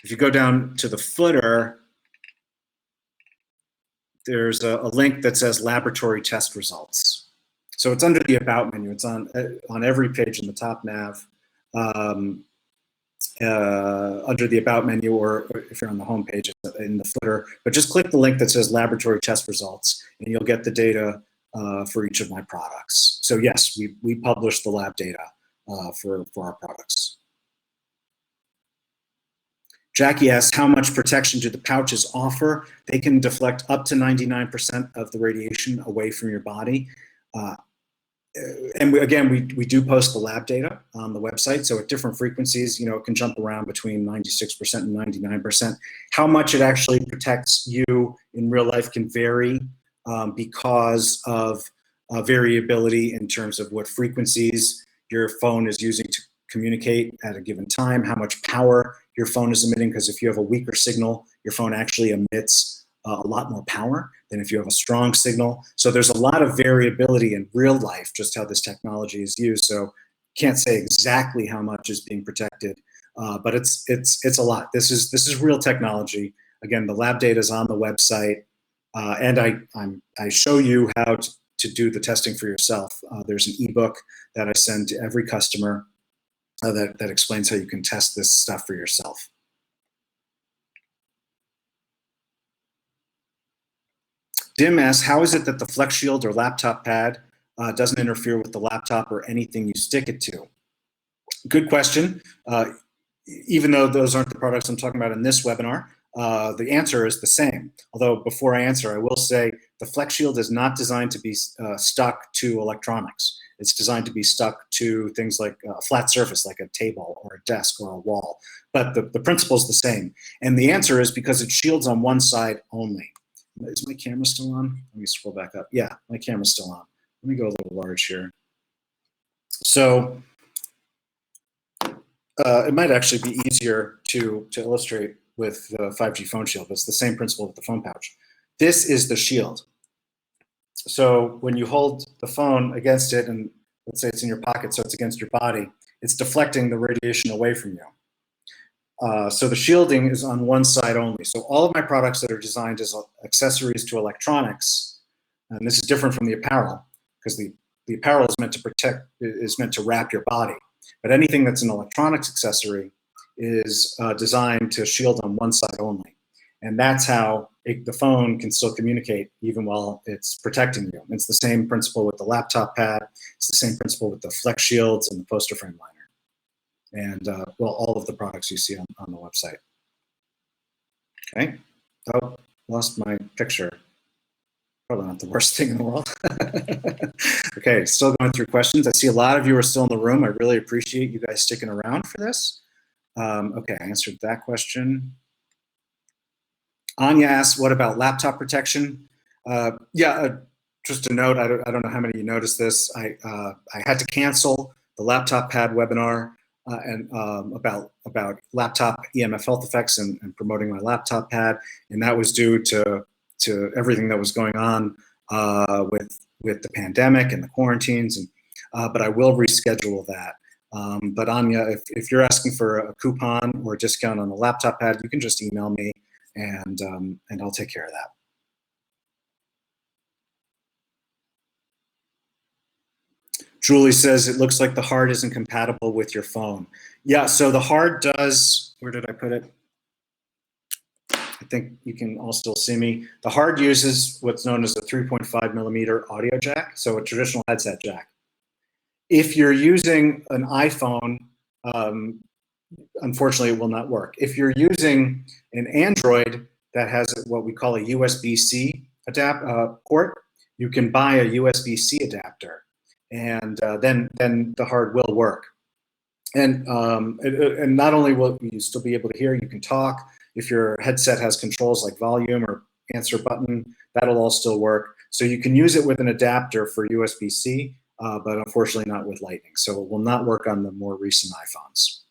Speaker 1: if you go down to the footer, there's a link that says laboratory test results. So it's under the About menu. It's on every page in the top nav. Under the About menu, or if you're on the home page, in the footer. But just click the link that says laboratory test results, and you'll get the data for each of my products. So yes, we publish the lab data for our products. Jackie asks, how much protection do the pouches offer? They can deflect up to 99% of the radiation away from your body. And we do post the lab data on the website. So at different frequencies, it can jump around between 96% and 99%. How much it actually protects you in real life can vary because of variability in terms of what frequencies your phone is using to communicate at a given time, how much power your phone is emitting, because if you have a weaker signal, your phone actually emits a lot more power than if you have a strong signal. So there's a lot of variability in real life, just how this technology is used. So can't say exactly how much is being protected, but it's a lot. This is real technology. Again, the lab data is on the website, and I show you how to do the testing for yourself. There's an ebook that I send to every customer that explains how you can test this stuff for yourself. Dim asks, how is it that the Flex Shield or laptop pad doesn't interfere with the laptop or anything you stick it to? Good question. Even though those aren't the products I'm talking about in this webinar, the answer is the same. Although before I answer, I will say the Flex Shield is not designed to be stuck to electronics. It's designed to be stuck to things like a flat surface, like a table or a desk or a wall. But the principle is the same. And the answer is because it shields on one side only. Is my camera still on? Let me scroll back up. Yeah, my camera's still on. Let me go a little large here. So it might actually be easier to illustrate with the 5G phone shield, but it's the same principle with the phone pouch. This is the shield. So when you hold the phone against it and let's say it's in your pocket, so it's against your body, it's deflecting the radiation away from you. So the shielding is on one side only. So all of my products that are designed as accessories to electronics, and this is different from the apparel, because the apparel is meant to protect, is meant to wrap your body. But anything that's an electronics accessory is designed to shield on one side only. And that's how the phone can still communicate even while it's protecting you. It's the same principle with the laptop pad. It's the same principle with the flex shields and the poster frame liner. And well, all of the products you see on the website. Okay. Oh, lost my picture. Probably not the worst thing in the world. Okay, still going through questions. I see a lot of you are still in the room. I really appreciate you guys sticking around for this. Okay, I answered that question. Anya asks, what about laptop protection? Just a note, I don't know how many of you noticed this. I had to cancel the laptop pad webinar and about laptop EMF health effects and promoting my laptop pad, and that was due to everything that was going on with the pandemic and the quarantines. And but I will reschedule that. But Anya, if you're asking for a coupon or a discount on the laptop pad, you can just email me, and I'll take care of that. Julie says, it looks like the hard isn't compatible with your phone. Yeah, so the hard does, where did I put it? I think you can all still see me. The hard uses what's known as a 3.5 millimeter audio jack, so a traditional headset jack. If you're using an iPhone, unfortunately it will not work. If you're using an Android that has what we call a USB-C port, you can buy a USB-C adapter, and then the hard will work. And not only will you still be able to hear, you can talk. If your headset has controls like volume or answer button, that'll all still work. So you can use it with an adapter for USB-C, but unfortunately not with Lightning. So it will not work on the more recent iPhones.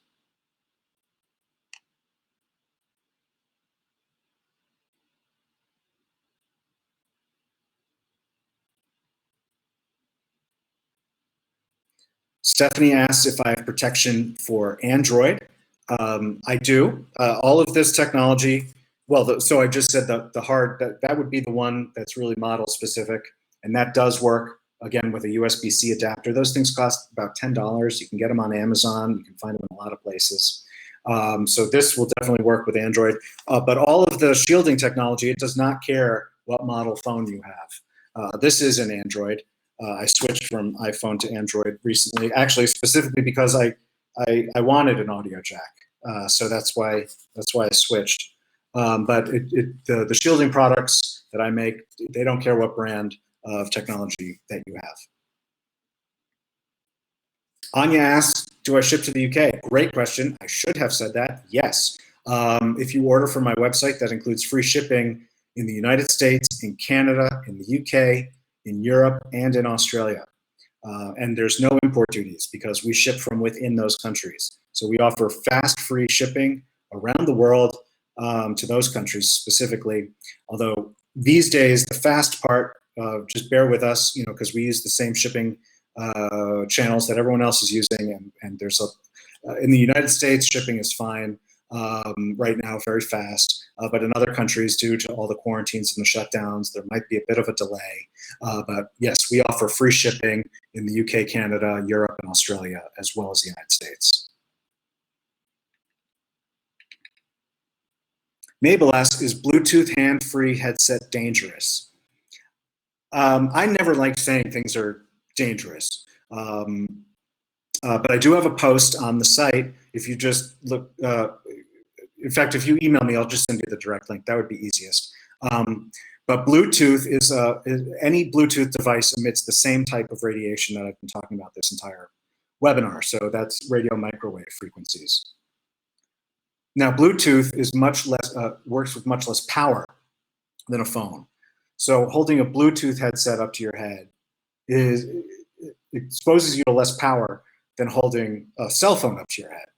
Speaker 1: Stephanie asks if I have protection for Android. I do. All of this technology, well, so I just said the hard, that would be the one that's really model specific, and that does work, again, with a USB-C adapter. Those things cost about $10. You can get them on Amazon. You can find them in a lot of places. So this will definitely work with Android. But all of the shielding technology, it does not care what model phone you have. This is an Android. I switched from iPhone to Android recently, actually specifically because I wanted an audio jack, so that's why I switched. But the shielding products that I make, they don't care what brand of technology that you have. Anya asks, do I ship to the UK? Great question. I should have said that. Yes. If you order from my website, that includes free shipping in the United States, in Canada, in the UK, in Europe, and in Australia. And there's no import duties because we ship from within those countries. So we offer fast, free shipping around the world to those countries specifically. Although these days, the fast part, just bear with us, because we use the same shipping channels that everyone else is using. And there's in the United States, shipping is fine right now, very fast. But in other countries, due to all the quarantines and the shutdowns, there might be a bit of a delay. But yes, we offer free shipping in the UK, Canada, Europe, and Australia, as well as the United States. Mabel asks, is Bluetooth hand-free headset dangerous? I never like saying things are dangerous. But I do have a post on the site. If you just look, in fact, if you email me, I'll just send you the direct link. That would be easiest. But Bluetooth is any Bluetooth device emits the same type of radiation that I've been talking about this entire webinar. So that's radio microwave frequencies. Now, Bluetooth is much less works with much less power than a phone. So holding a Bluetooth headset up to your head exposes you to less power than holding a cell phone up to your head.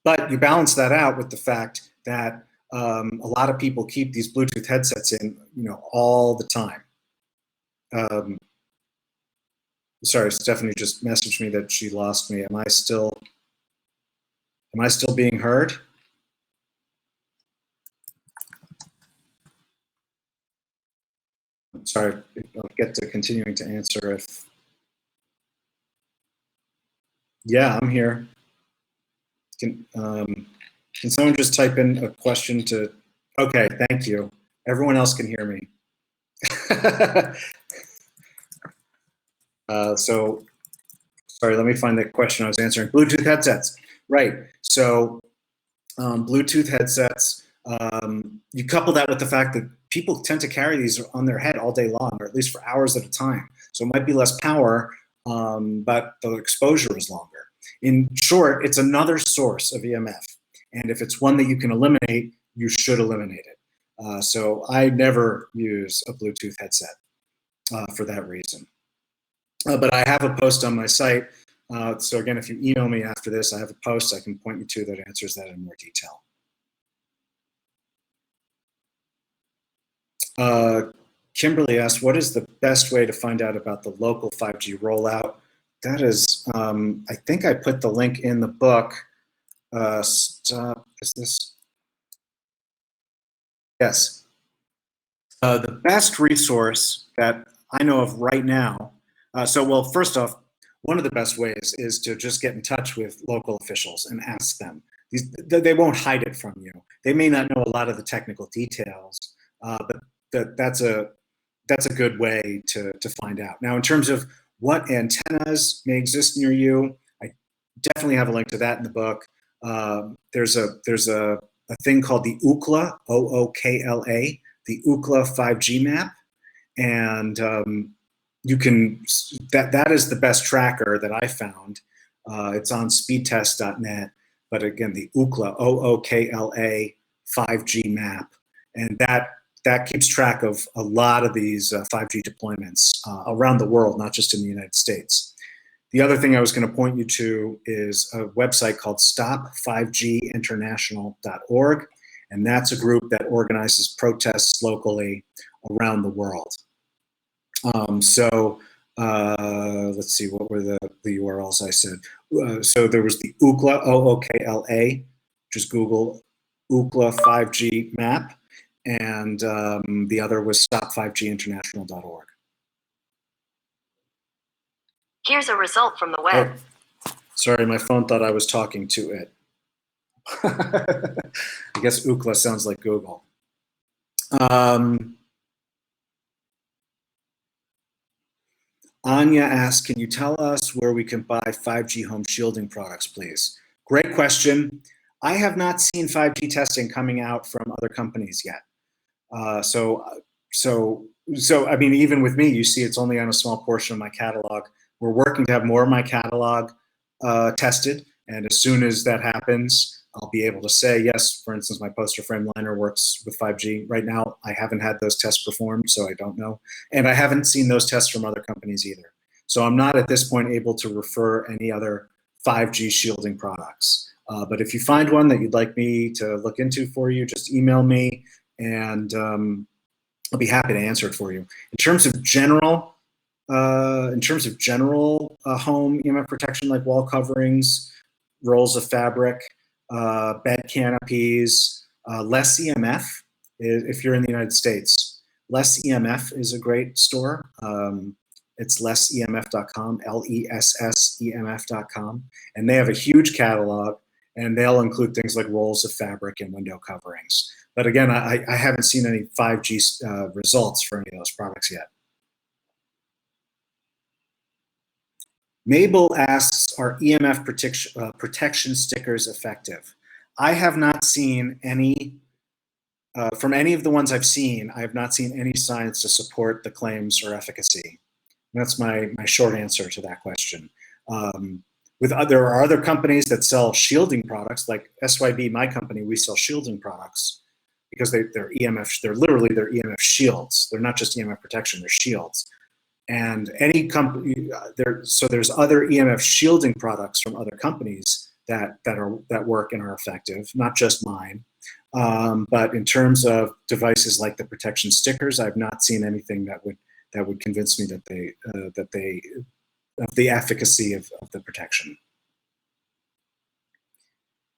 Speaker 1: But you balance that out with the fact that a lot of people keep these Bluetooth headsets in, all the time. Sorry, Stephanie just messaged me that she lost me. Am I still being heard? I'm sorry, I'll get to continuing to answer if, yeah, I'm here. Can someone just type in a question to, okay, thank you. Everyone else can hear me. So, sorry, let me find the question I was answering. Bluetooth headsets, right. So Bluetooth headsets, you couple that with the fact that people tend to carry these on their head all day long, or at least for hours at a time. So it might be less power, but the exposure is longer. In short, it's another source of EMF. And if it's one that you can eliminate, you should eliminate it. So I never use a Bluetooth headset for that reason. But I have a post on my site. So again, if you email me after this, I have a post I can point you to that answers that in more detail. Kimberly asked, what is the best way to find out about the local 5G rollout? That is, I think I put the link in the book. Stop, is this? Yes. The best resource that I know of right now, well, first off, one of the best ways is to just get in touch with local officials and ask them. They won't hide it from you. They may not know a lot of the technical details, but that's a good way to find out. Now, in terms of what antennas may exist near you, I definitely have a link to that in the book. There's a thing called the Ookla, OOKLA, the Ookla 5G map, and you can that is the best tracker that I found. It's on speedtest.net, but again, the Ookla, OOKLA 5G map, and that keeps track of a lot of these 5G deployments around the world, not just in the United States. The other thing I was going to point you to is a website called stop5ginternational.org, and that's a group that organizes protests locally around the world. Let's see, what were the URLs I said? So there was the Ookla, OOKLA, just Google Ookla 5G map, and the other was stop5ginternational.org.
Speaker 2: Here's a result from the web.
Speaker 1: Oh, sorry, my phone thought I was talking to it. I guess Ookla sounds like Google. Anya asks, can you tell us where we can buy 5G home shielding products, please? Great question. I have not seen 5G testing coming out from other companies yet. So I mean, even with me, you see it's only on a small portion of my catalog. We're working to have more of my catalog tested, and as soon as that happens, I'll be able to say, yes, for instance, my poster frame liner works with 5G. Right now, I haven't had those tests performed, so I don't know. And I haven't seen those tests from other companies either. So I'm not at this point able to refer any other 5G shielding products. But if you find one that you'd like me to look into for you, just email me, and I'll be happy to answer it for you. In terms of general home EMF protection, like wall coverings, rolls of fabric, bed canopies, Less EMF, if you're in the United States. Less EMF is a great store. It's lessemf.com, LESSEMF.com, and they have a huge catalog, and they'll include things like rolls of fabric and window coverings. But again, I haven't seen any 5G results for any of those products yet. Mabel asks, are EMF protection stickers effective? I have not seen any, from any of the ones I've seen, I have not seen any science to support the claims or efficacy. And that's my short answer to that question. There are other companies that sell shielding products, like SYB, my company, we sell shielding products because they're literally they're EMF shields. They're not just EMF protection, they're shields. And any company, so there's other EMF shielding products from other companies that work and are effective, not just mine. But in terms of devices like the protection stickers, I've not seen anything that would convince me that they the efficacy of the protection.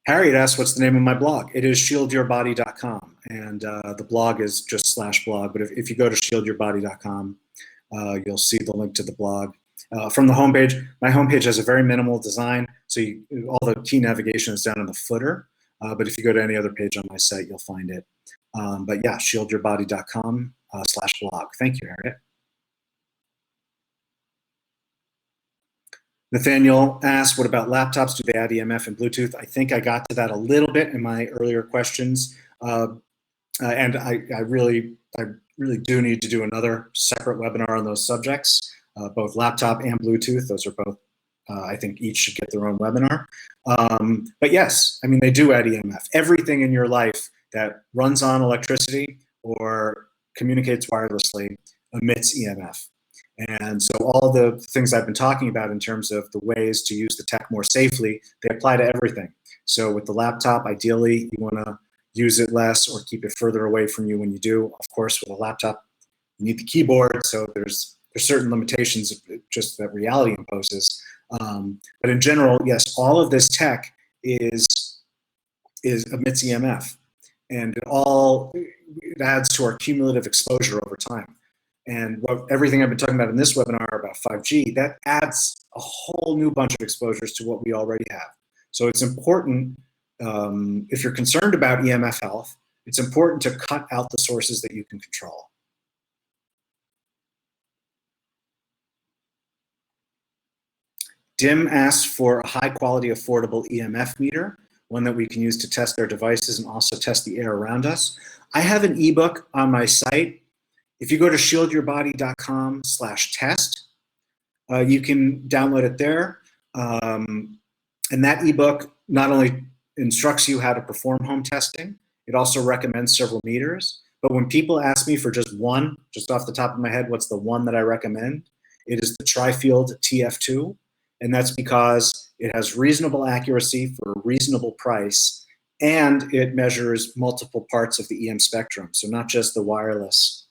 Speaker 1: Harriet asks, what's the name of my blog? It is shieldyourbody.com, and the blog is just /blog, but if you go to shieldyourbody.com, you'll see the link to the blog. From the homepage, my homepage has a very minimal design, so all the key navigation is down in the footer, but if you go to any other page on my site, you'll find it. But yeah, shieldyourbody.com /blog. Thank you, Harriet. Nathaniel asked, what about laptops? Do they add EMF and Bluetooth? I think I got to that a little bit in my earlier questions. And I really do need to do another separate webinar on those subjects, both laptop and Bluetooth. Those are both, I think each should get their own webinar. But yes, I mean, they do add EMF. Everything in your life that runs on electricity or communicates wirelessly emits EMF. And so all the things I've been talking about in terms of the ways to use the tech more safely, they apply to everything. So with the laptop, ideally, you want to use it less or keep it further away from you when you do. Of course, with a laptop, you need the keyboard, so there's certain limitations just that reality imposes. But in general, yes, all of this tech emits EMF, and it adds to our cumulative exposure over time. And everything I've been talking about in this webinar about 5G, that adds a whole new bunch of exposures to what we already have. So it's important, if you're concerned about EMF health, it's important to cut out the sources that you can control. Dim asks for a high quality, affordable EMF meter, one that we can use to test our devices and also test the air around us. I have an ebook on my site. If you go to shieldyourbody.com/test, you can download it there. And that ebook not only instructs you how to perform home testing, it also recommends several meters. But when people ask me for just one, just off the top of my head, what's the one that I recommend? It is the Tri-Field TF2. And that's because it has reasonable accuracy for a reasonable price, and it measures multiple parts of the EM spectrum. So not just the wireless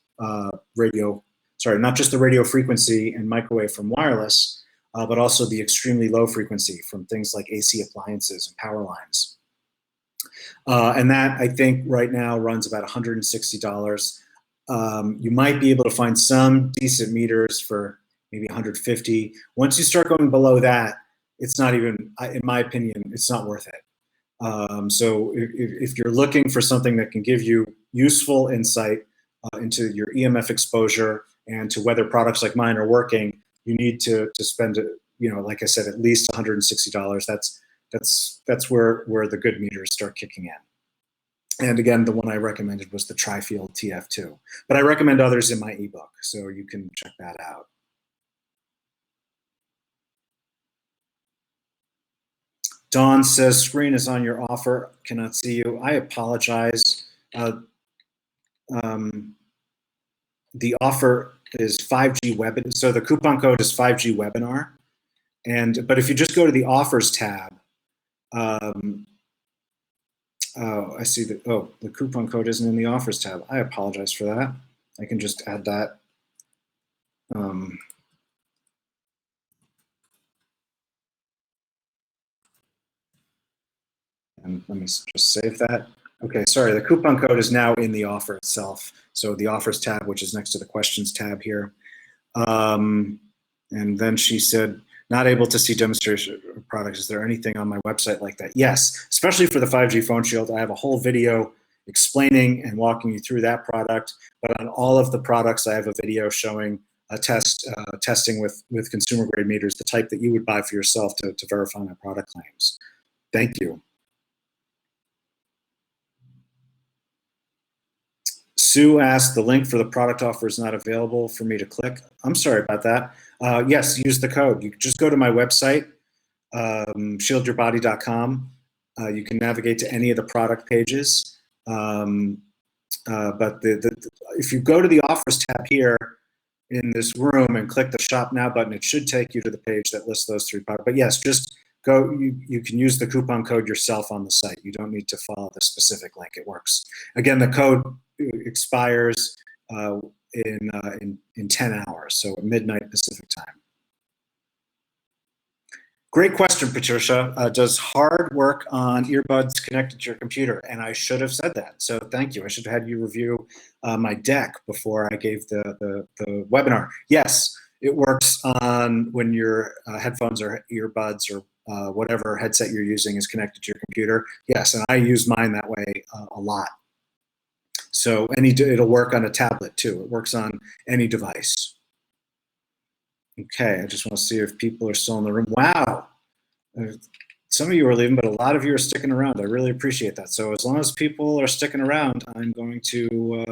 Speaker 1: not just the radio frequency and microwave from wireless, but also the extremely low frequency from things like AC appliances and power lines. And that, I think, right now runs about $160. You might be able to find some decent meters for maybe $150. Once you start going below that, it's not even, in my opinion, it's not worth it. So if you're looking for something that can give you useful insight into your EMF exposure and to whether products like mine are working, you need to spend, like I said, at least $160. That's where the good meters start kicking in. And again, the one I recommended was the Tri-Field TF2. But I recommend others in my ebook, so you can check that out. Dawn says, screen is on your offer, cannot see you. I apologize. The offer is 5G webinar. So the coupon code is 5G webinar. But if you just go to the offers tab, I see that, the coupon code isn't in the offers tab. I apologize for that. I can just add that. And let me just save that. Okay, sorry, the coupon code is now in the offer itself. So the offers tab, which is next to the questions tab here. And then she said, not able to see demonstration of products. Is there anything on my website like that? Yes, especially for the 5G phone shield. I have a whole video explaining and walking you through that product. But on all of the products, I have a video showing a testing with consumer grade meters, the type that you would buy for yourself to verify my product claims. Thank you. Sue asked, the link for the product offer is not available for me to click. I'm sorry about that. Yes, use the code. You just go to my website, shieldyourbody.com. You can navigate to any of the product pages. But if you go to the offers tab here in this room and click the Shop Now button, it should take you to the page that lists those three products. But yes, just go. You can use the coupon code yourself on the site. You don't need to follow the specific link. It works. Again, the code expires in 10 hours, so at midnight Pacific time. Great question, Patricia. Does hard work on earbuds connected to your computer? And I should have said that. So thank you. I should have had you review my deck before I gave the webinar. Yes, it works on when your headphones or earbuds or whatever headset you're using is connected to your computer. Yes, and I use mine that way a lot. So it'll work on a tablet too. It works on any device. Okay, I just want to see if people are still in the room. Wow, some of you are leaving, but a lot of you are sticking around. I really appreciate that. So as long as people are sticking around, I'm going to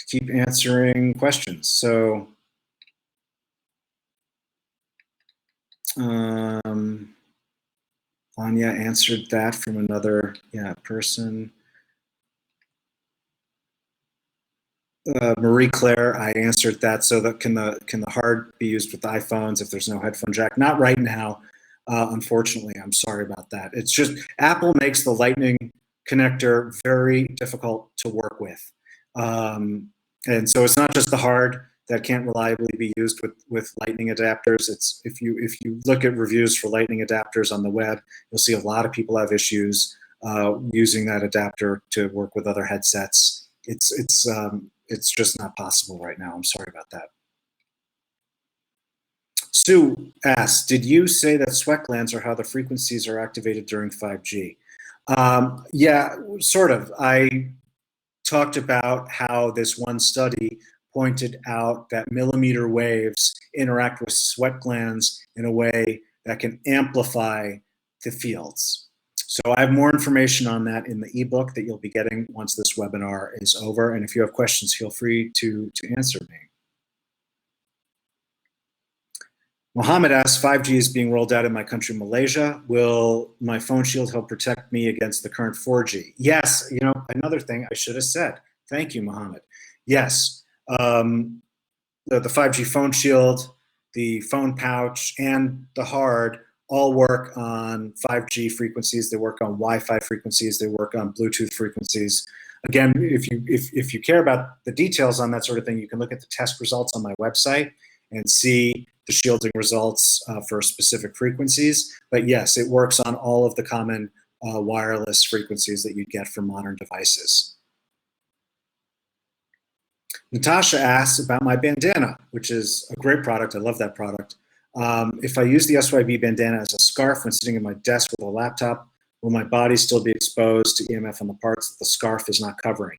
Speaker 1: keep answering questions. So Anya answered that from another person. Marie Claire, I answered that. So that can the hard be used with iPhones if there's no headphone jack? Not right now, unfortunately. I'm sorry about that. It's just Apple makes the Lightning connector very difficult to work with, and so it's not just the hard that can't reliably be used with Lightning adapters. It's if you look at reviews for Lightning adapters on the web, you'll see a lot of people have issues using that adapter to work with other headsets. It's just not possible right now. I'm sorry about that. Sue asks, did you say that sweat glands are how the frequencies are activated during 5G? Yeah, sort of. I talked about how this one study pointed out that millimeter waves interact with sweat glands in a way that can amplify the fields. So I have more information on that in the ebook that you'll be getting once this webinar is over. And if you have questions, feel free to answer me. Mohammed asks, 5G is being rolled out in my country, Malaysia. Will my phone shield help protect me against the current 4G? Yes, another thing I should have said. Thank you, Mohammed. Yes, the 5G phone shield, the phone pouch, and the hard all work on 5G frequencies. They work on Wi-Fi frequencies. They work on Bluetooth frequencies. Again, if you care about the details on that sort of thing, you can look at the test results on my website and see the shielding results for specific frequencies. But yes, it works on all of the common wireless frequencies that you get from modern devices. Natasha asks about my bandana, which is a great product. I love that product. If I use the SYB bandana as a scarf when sitting at my desk with a laptop, will my body still be exposed to EMF on the parts that the scarf is not covering?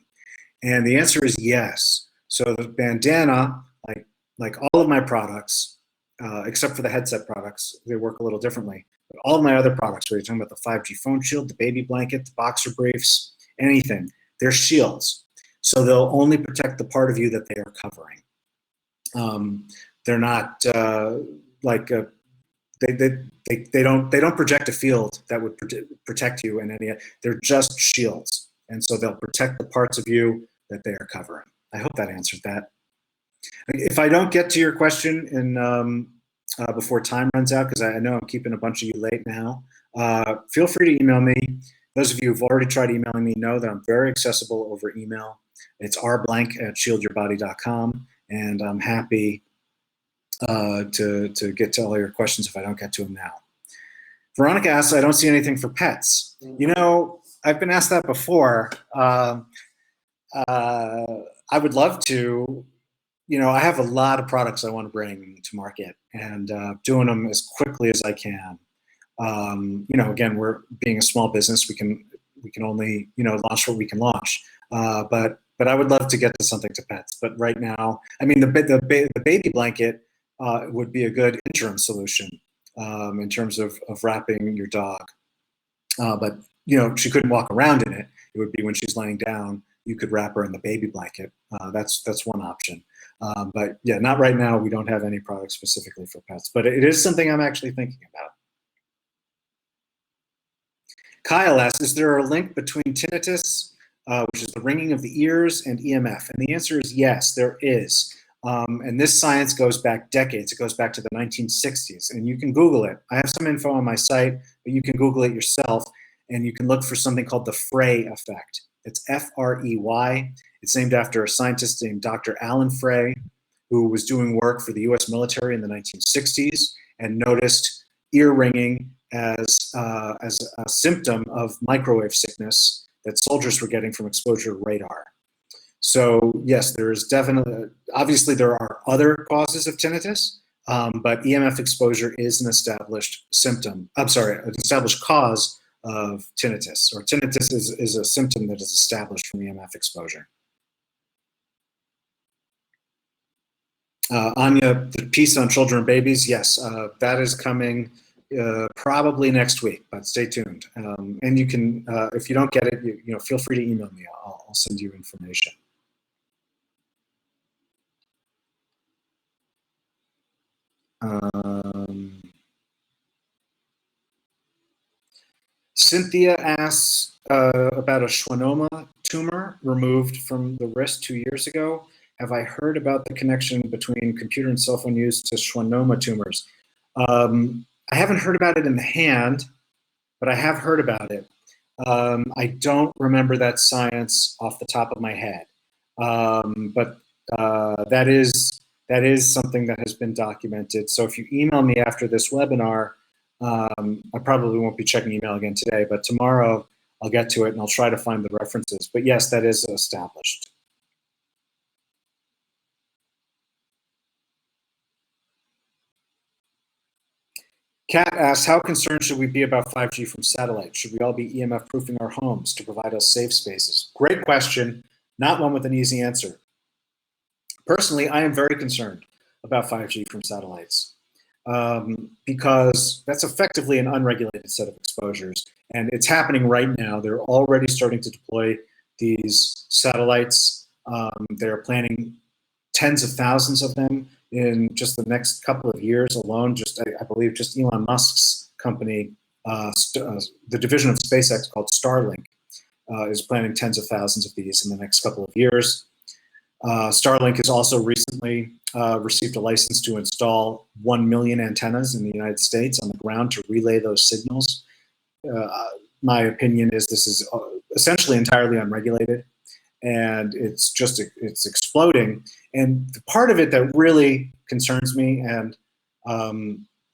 Speaker 1: And the answer is yes. So the bandana, like all of my products, except for the headset products, they work a little differently. But all of my other products, whether you're talking about the 5G phone shield, the baby blanket, the boxer briefs, anything, they're shields. So they'll only protect the part of you that they are covering. They're not they don't project a field that would protect you in any. They're just shields, and so they'll protect the parts of you that they are covering. I hope that answered that. If I don't get to your question in before time runs out, because I know I'm keeping a bunch of you late now, feel free to email me. Those of you who've already tried emailing me know that I'm very accessible over email. It's rblank@shieldyourbody.com, and I'm happy to get to all your questions if I don't get to them now. Veronica asks, I don't see anything for pets. I've been asked that before. I would love to. I have a lot of products I want to bring to market, and doing them as quickly as I can. Again, we're being a small business. We can only launch what we can launch. But I would love to get to something to pets. But right now, I mean, the baby blanket would be a good interim solution in terms of wrapping your dog. But she couldn't walk around in it. It would be when she's laying down, you could wrap her in the baby blanket. That's one option. But yeah, not right now. We don't have any products specifically for pets, but it is something I'm actually thinking about. Kyle asks, is there a link between tinnitus, which is the ringing of the ears, and EMF? And the answer is yes, there is. And this science goes back decades. It goes back to the 1960s, and you can Google it. I have some info on my site, but you can Google it yourself, and you can look for something called the Frey effect. It's F-R-E-Y. It's named after a scientist named Dr. Alan Frey, who was doing work for the US military in the 1960s and noticed ear ringing as a symptom of microwave sickness that soldiers were getting from exposure to radar. So yes, there is definitely, obviously there are other causes of tinnitus, but EMF exposure is an established symptom. I'm sorry, an established cause of tinnitus, or tinnitus is a symptom that is established from EMF exposure. Anya, the piece on children and babies, yes, that is coming probably next week, but stay tuned. And you can, if you don't get it, you know, feel free to email me. I'll send you information. Cynthia asks about a schwannoma tumor removed from the wrist 2 years ago. Have I heard about the connection between computer and cell phone use to schwannoma tumors? I haven't heard about it in the hand, but I have heard about it. I don't remember that science off the top of my head, but that is something that has been documented. So if you email me after this webinar, I probably won't be checking email again today, but tomorrow I'll get to it and I'll try to find the references. But yes, that is established. Kat asks, how concerned should we be about 5G from satellite? Should we all be EMF proofing our homes to provide us safe spaces? Great question, not one with an easy answer. Personally, I am very concerned about 5G from satellites because that's effectively an unregulated set of exposures. And it's happening right now. They're already starting to deploy these satellites. They're planning tens of thousands of them in just the next couple of years alone. Just, I believe, just Elon Musk's company, the division of SpaceX called Starlink, is planning tens of thousands of these in the next couple of years. Starlink has also recently received a license to install 1 million antennas in the United States on the ground to relay those signals. My opinion is this is essentially entirely unregulated, and it's exploding. And the part of it that really concerns me, and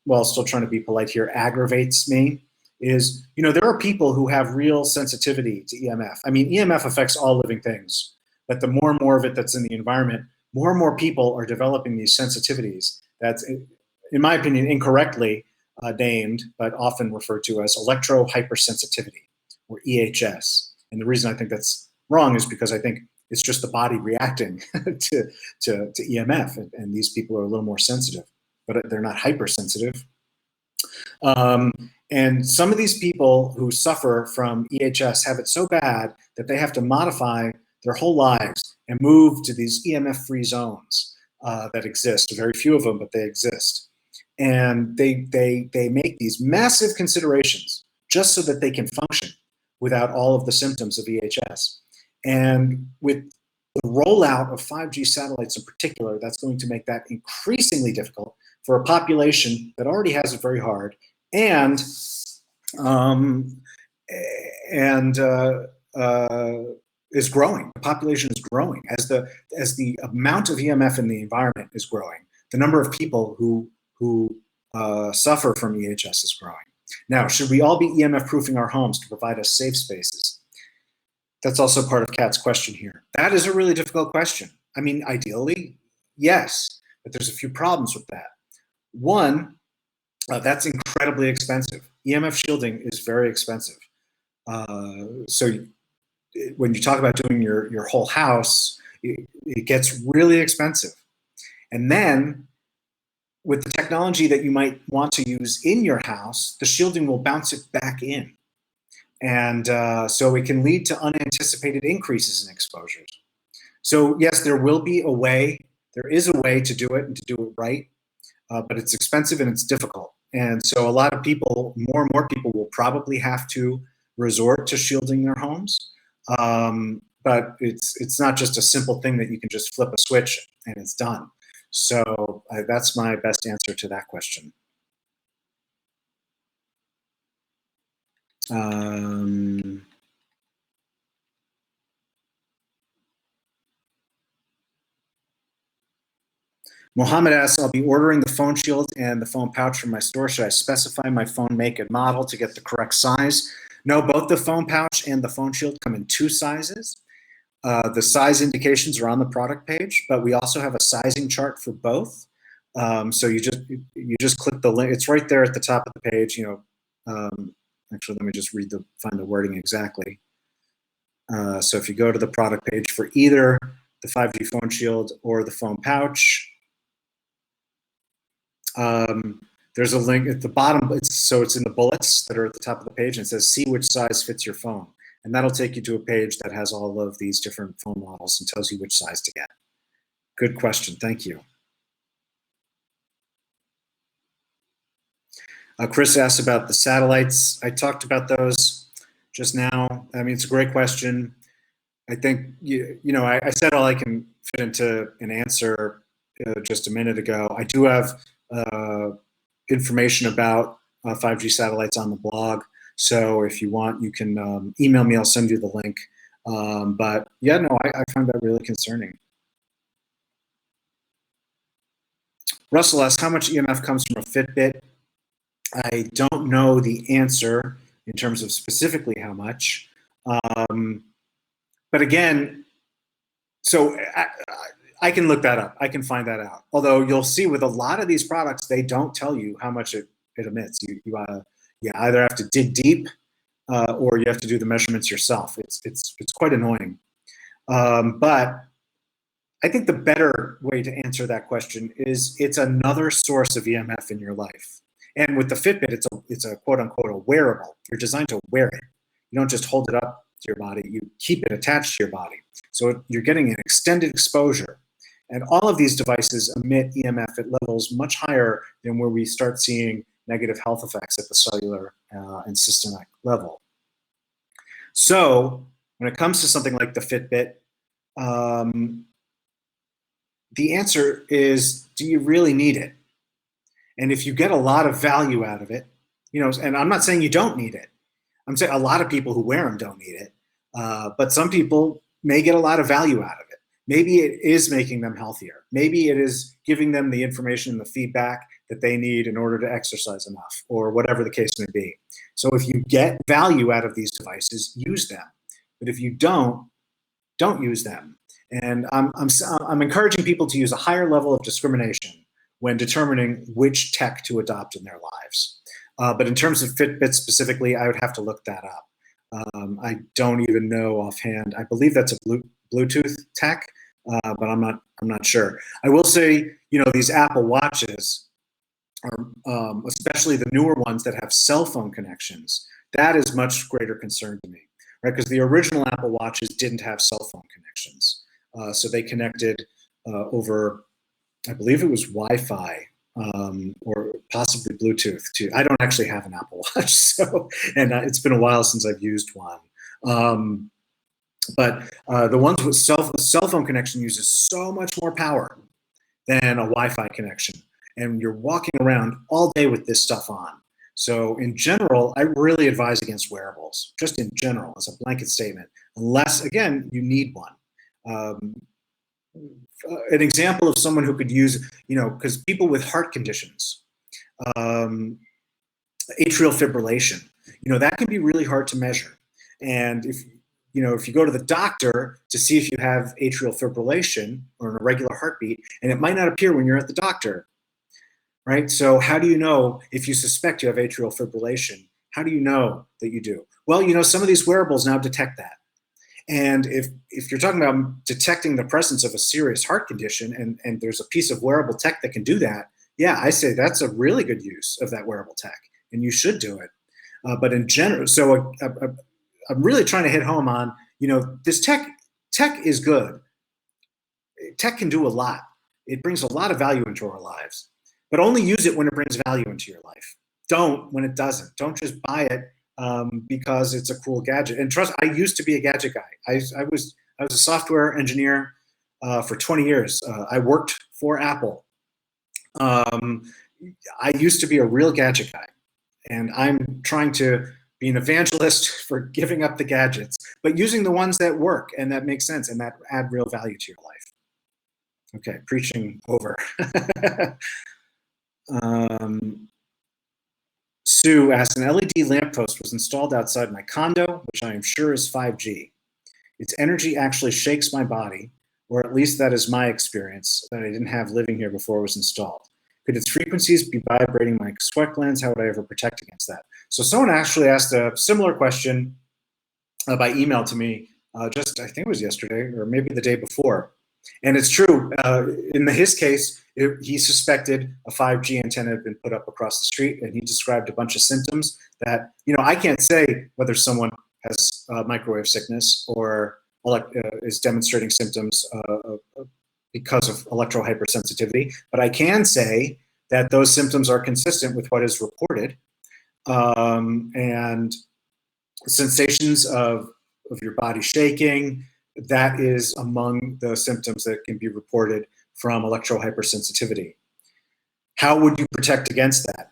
Speaker 1: while still trying to be polite here, aggravates me, is, you know, there are people who have real sensitivity to EMF. I mean, EMF affects all living things, but the more and more of it that's in the environment, more and more people are developing these sensitivities that's, in my opinion, incorrectly named, but often referred to as electro-hypersensitivity, or EHS. And the reason I think that's wrong is because I think it's just the body reacting to EMF, and these people are a little more sensitive, but they're not hypersensitive. And some of these people who suffer from EHS have it so bad that they have to modify their whole lives and move to these EMF-free zones that exist. Very few of them, but they exist. And they make these massive considerations just so that they can function without all of the symptoms of EHS. And with the rollout of 5G satellites in particular, that's going to make that increasingly difficult for a population that already has it very hard, and is growing. The population is growing as the amount of EMF in the environment is growing. The number of people who suffer from EHS is growing. Now, should we all be EMF proofing our homes to provide us safe spaces? That's also part of Kat's question here. That is a really difficult question. I mean, ideally, yes, but there's a few problems with that. One, that's incredibly expensive. EMF shielding is very expensive. So when you talk about doing your whole house, it gets really expensive. And then with the technology that you might want to use in your house, the shielding will bounce it back in. And so it can lead to unanticipated increases in exposures. So yes, there will be a way, there is a way to do it and to do it right, but it's expensive and it's difficult. And so a lot of people, more and more people will probably have to resort to shielding their homes. But it's not just a simple thing that you can just flip a switch and it's done. So that's my best answer to that question. Mohammed asks, I'll be ordering the phone shield and the phone pouch from my store. Should I specify my phone make and model to get the correct size? No, both the phone pouch and the phone shield come in 2 sizes. The size indications are on the product page, but we also have a sizing chart for both. So you just click the link. It's right there at the top of the page. Actually, let me just find the wording exactly. So if you go to the product page for either the 5G phone shield or the phone pouch, there's a link at the bottom. It's in the bullets that are at the top of the page, and it says see which size fits your phone. And that'll take you to a page that has all of these different phone models and tells you which size to get. Good question, thank you. Chris asked about the satellites. I talked about those just now. I mean, it's a great question. I think, I said all I can fit into an answer just a minute ago. I do have information about 5G satellites on the blog. So if you want, you can email me. I'll send you the link. But yeah, no, I find that really concerning. Russell asks, how much EMF comes from a Fitbit? I don't know the answer in terms of specifically how much. But again, so I can look that up. I can find that out. Although you'll see with a lot of these products, they don't tell you how much it emits. You either have to dig deep or you have to do the measurements yourself. It's quite annoying. But I think the better way to answer that question is it's another source of EMF in your life. And with the Fitbit, it's a quote unquote a wearable. You're designed to wear it. You don't just hold it up to your body. You keep it attached to your body. So you're getting an extended exposure. And all of these devices emit EMF at levels much higher than where we start seeing negative health effects at the cellular and systemic level. So when it comes to something like the Fitbit, the answer is, do you really need it? And if you get a lot of value out of it, and I'm not saying you don't need it. I'm saying a lot of people who wear them don't need it. But some people may get a lot of value out of it. Maybe it is making them healthier. Maybe it is giving them the information and the feedback that they need in order to exercise enough, or whatever the case may be. So if you get value out of these devices, use them. But if you don't use them. And I'm encouraging people to use a higher level of discrimination when determining which tech to adopt in their lives. But in terms of Fitbit specifically, I would have to look that up. I don't even know offhand. I believe that's a Bluetooth tech, but I'm not sure. I will say, these Apple Watches, are, especially the newer ones that have cell phone connections, that is much greater concern to me, right? Because the original Apple Watches didn't have cell phone connections, so they connected over, I believe it was Wi-Fi. Or possibly Bluetooth too. I don't actually have an Apple Watch, and it's been a while since I've used one. But the ones with cell phone connection uses so much more power than a Wi-Fi connection, and you're walking around all day with this stuff on. So in general, I really advise against wearables, just in general, as a blanket statement, unless again you need one. An example of someone who could use, because people with heart conditions, atrial fibrillation, that can be really hard to measure. And if you go to the doctor to see if you have atrial fibrillation or an irregular heartbeat, and it might not appear when you're at the doctor, right? So how do you know if you suspect you have atrial fibrillation? How do you know that you do? Well, some of these wearables now detect that. And if you're talking about detecting the presence of a serious heart condition and there's a piece of wearable tech that can do that, yeah, I say that's a really good use of that wearable tech, and you should do it. But in general, so I'm really trying to hit home on, this tech is good. Tech can do a lot. It brings a lot of value into our lives, but only use it when it brings value into your life. Don't when it doesn't. Don't just buy it because it's a cool gadget. And trust, I used to be a gadget guy. I was a software engineer for 20 years. I worked for Apple. I used to be a real gadget guy, and I'm trying to be an evangelist for giving up the gadgets, but using the ones that work and that make sense and that add real value to your life. Okay, preaching over. Sue asks, an LED lamppost was installed outside my condo, which I am sure is 5G. Its energy actually shakes my body, or at least that is my experience that I didn't have living here before it was installed. Could its frequencies be vibrating my sweat glands? How would I ever protect against that? So someone actually asked a similar question by email to me just, I think it was yesterday or maybe the day before. And it's true. In his case, he suspected a 5G antenna had been put up across the street, and he described a bunch of symptoms that, I can't say whether someone has microwave sickness or is demonstrating symptoms because of electro hypersensitivity, but I can say that those symptoms are consistent with what is reported. And sensations of your body shaking, that is among the symptoms that can be reported from electro hypersensitivity. How would you protect against that?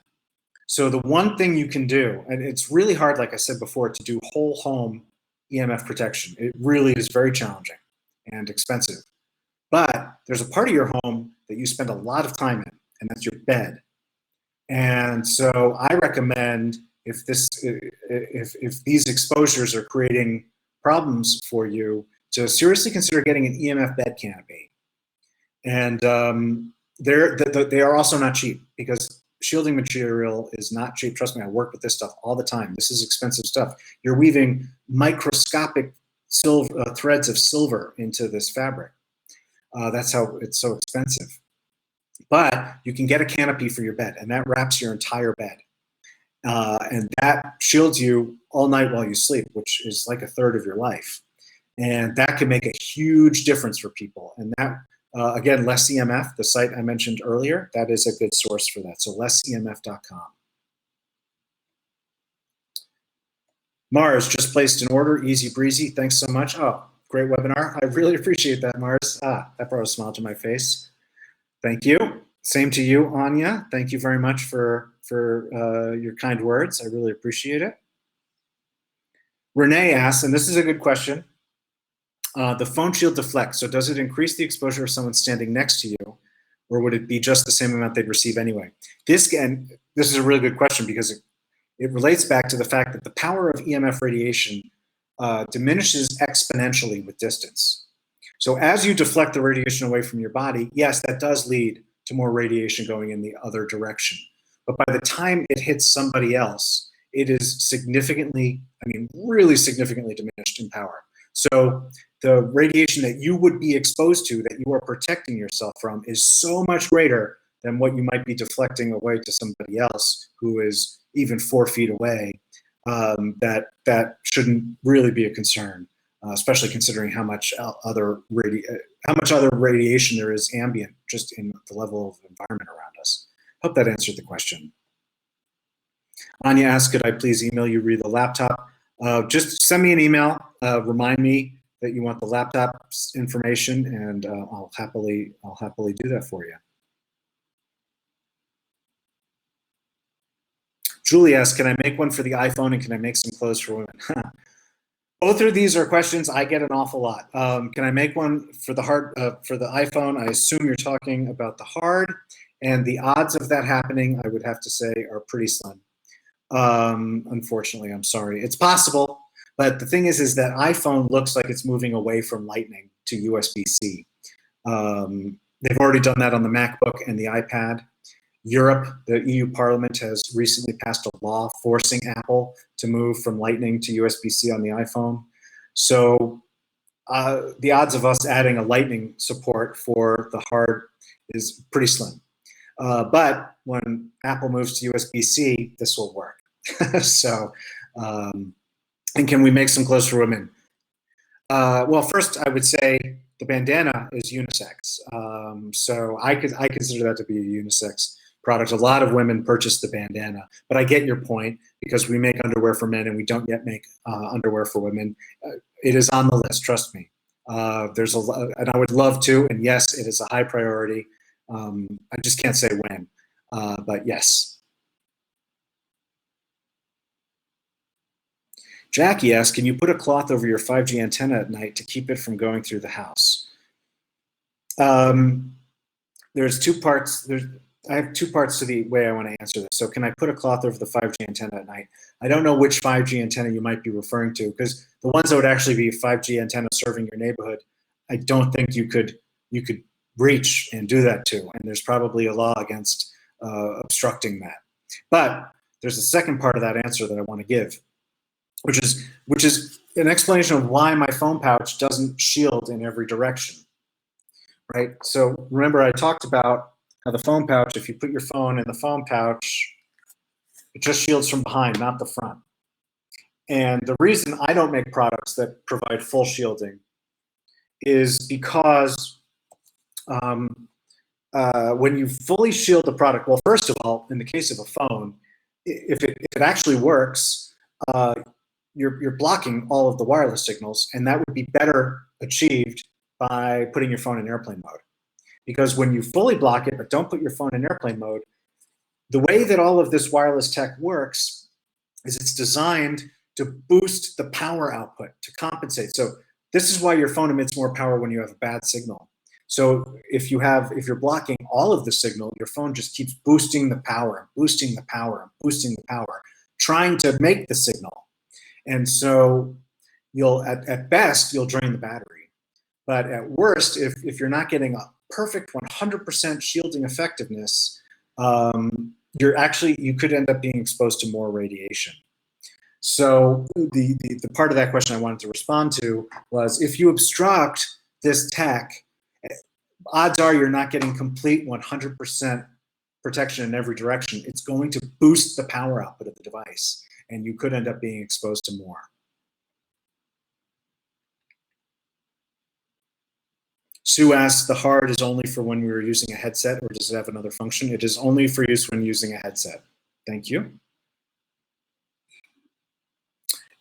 Speaker 1: So the one thing you can do, and it's really hard, like I said before, to do whole home EMF protection. It really is very challenging and expensive. But there's a part of your home that you spend a lot of time in, and that's your bed. And so I recommend, if these exposures are creating problems for you, to seriously consider getting an EMF bed canopy. And they are also not cheap, because shielding material is not cheap. Trust me, I work with this stuff all the time. This is expensive stuff. You're weaving microscopic threads of silver into this fabric. That's how it's so expensive. But you can get a canopy for your bed, and that wraps your entire bed. And that shields you all night while you sleep, which is like a third of your life. And that can make a huge difference for people. And that, again, Less EMF, the site I mentioned earlier, that is a good source for that. So lessemf.com. Mars, just placed an order, easy breezy. Thanks so much. Oh, great webinar. I really appreciate that, Mars. That brought a smile to my face. Thank you. Same to you, Anya. Thank you very much for your kind words. I really appreciate it. Renee asks, and this is a good question, the phone shield deflects, so does it increase the exposure of someone standing next to you, or would it be just the same amount they'd receive anyway? This is a really good question, because it relates back to the fact that the power of EMF radiation diminishes exponentially with distance. So as you deflect the radiation away from your body, yes, that does lead to more radiation going in the other direction. But by the time it hits somebody else, it is significantly, really significantly diminished in power. So the radiation that you would be exposed to, that you are protecting yourself from, is so much greater than what you might be deflecting away to somebody else who is even 4 feet away, that shouldn't really be a concern. Especially considering how much other radiation there is ambient, just in the level of environment around us. Hope that answered the question. Anya asked, could I please email you the laptop? Just send me an email. Remind me that you want the laptop information, and I'll happily do that for you. Julie asked, can I make one for the iPhone, and can I make some clothes for women? Both of these are questions I get an awful lot. Can I make one for the for the iPhone? I assume you're talking about the hard, and the odds of that happening, I would have to say, are pretty slim. Unfortunately, I'm sorry. It's possible, but the thing is that iPhone looks like it's moving away from Lightning to USB-C. They've already done that on the MacBook and the iPad. Europe, the EU Parliament has recently passed a law forcing Apple to move from Lightning to USB-C on the iPhone. So the odds of us adding a Lightning support for the hard is pretty slim. But when Apple moves to USB-C, this will work. So, and can we make some clothes for women? Well, first I would say the bandana is unisex. So I consider that to be a unisex product. A lot of women purchase the bandana, but I get your point, because we make underwear for men and we don't yet make underwear for women. It is on the list, trust me. There's a lot, and I would love to, and yes, it is a high priority. I just can't say when, but yes. Jackie asks, can you put a cloth over your 5G antenna at night to keep it from going through the house? There's two parts. I have two parts to the way I want to answer this. So can I put a cloth over the 5G antenna at night? I don't know which 5G antenna you might be referring to, because the ones that would actually be 5G antenna serving your neighborhood, I don't think you could reach and do that to. And there's probably a law against obstructing that. But there's a second part of that answer that I want to give, which is an explanation of why my phone pouch doesn't shield in every direction, right? So remember I talked about how the phone pouch, if you put your phone in the phone pouch, it just shields from behind, not the front. And the reason I don't make products that provide full shielding is because when you fully shield the product, well, first of all, in the case of a phone, if it actually works, you're blocking all of the wireless signals, and that would be better achieved by putting your phone in airplane mode. Because when you fully block it, but don't put your phone in airplane mode, the way that all of this wireless tech works is it's designed to boost the power output, to compensate. So this is why your phone emits more power when you have a bad signal. So if you're blocking all of the signal, your phone just keeps boosting the power, boosting the power, boosting the power, trying to make the signal. And so you'll, at best, you'll drain the battery. But at worst, if you're not getting a perfect 100% shielding effectiveness, you could end up being exposed to more radiation. So the part of that question I wanted to respond to was, if you obstruct this tech, odds are you're not getting complete 100% protection in every direction. It's going to boost the power output of the device, and you could end up being exposed to more. Sue asks, the hard is only for when we were using a headset, or does it have another function? It is only for use when using a headset. Thank you.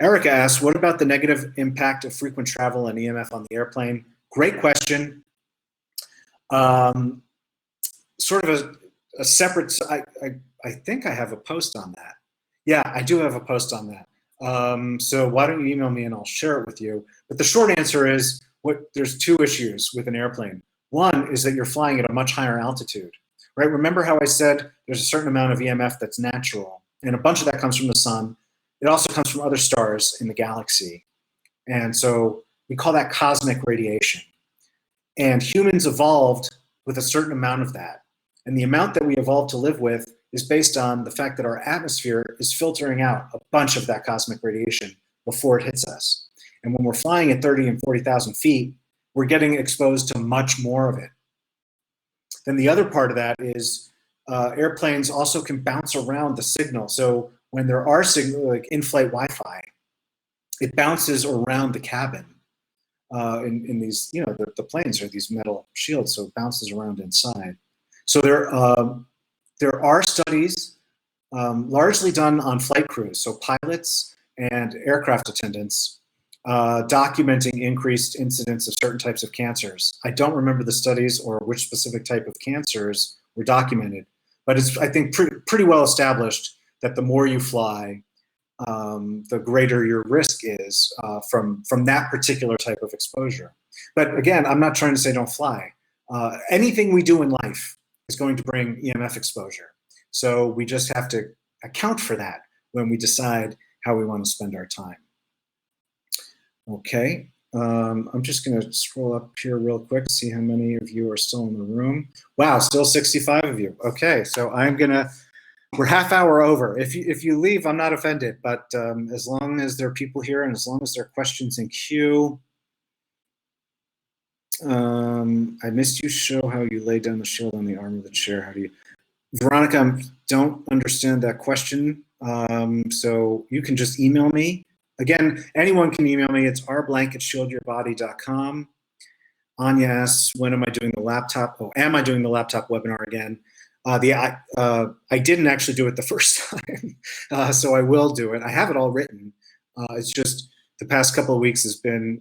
Speaker 1: Erica asks, what about the negative impact of frequent travel and EMF on the airplane? Great question. Sort of a separate, I think I have a post on that. Yeah, I do have a post on that. So why don't you email me and I'll share it with you. But the short answer is, there's two issues with an airplane. One is that you're flying at a much higher altitude, right? Remember how I said there's a certain amount of EMF that's natural, and a bunch of that comes from the sun. It also comes from other stars in the galaxy. And so we call that cosmic radiation. And humans evolved with a certain amount of that. And the amount that we evolved to live with is based on the fact that our atmosphere is filtering out a bunch of that cosmic radiation before it hits us. And when we're flying at 30 and 40,000 feet, we're getting exposed to much more of it. Then the other part of that is airplanes also can bounce around the signal. So when there are signals like in-flight Wi-Fi, it bounces around the cabin. In these, the planes are these metal shields, so it bounces around inside. So there are studies largely done on flight crews, so pilots and aircraft attendants, documenting increased incidence of certain types of cancers. I don't remember the studies or which specific type of cancers were documented, but it's, I think, pretty well established that the more you fly, the greater your risk is from that particular type of exposure. But again, I'm not trying to say don't fly. Anything we do in life is going to bring EMF exposure. So we just have to account for that when we decide how we want to spend our time. Okay, I'm just going to scroll up here real quick to see how many of you are still in the room. Wow, still 65 of you. Okay, so we're half hour over. If you leave, I'm not offended, but as long as there are people here and as long as there are questions in queue. I missed you show how you lay down the shield on the arm of the chair. How do you? Veronica, I don't understand that question. So you can just email me. Again, anyone can email me. It's rblanketshieldYourBody.com. Anya asks, when am I doing the laptop? Oh, am I doing the laptop webinar again? I didn't actually do it the first time, so I will do it. I have it all written. It's just the past couple of weeks has been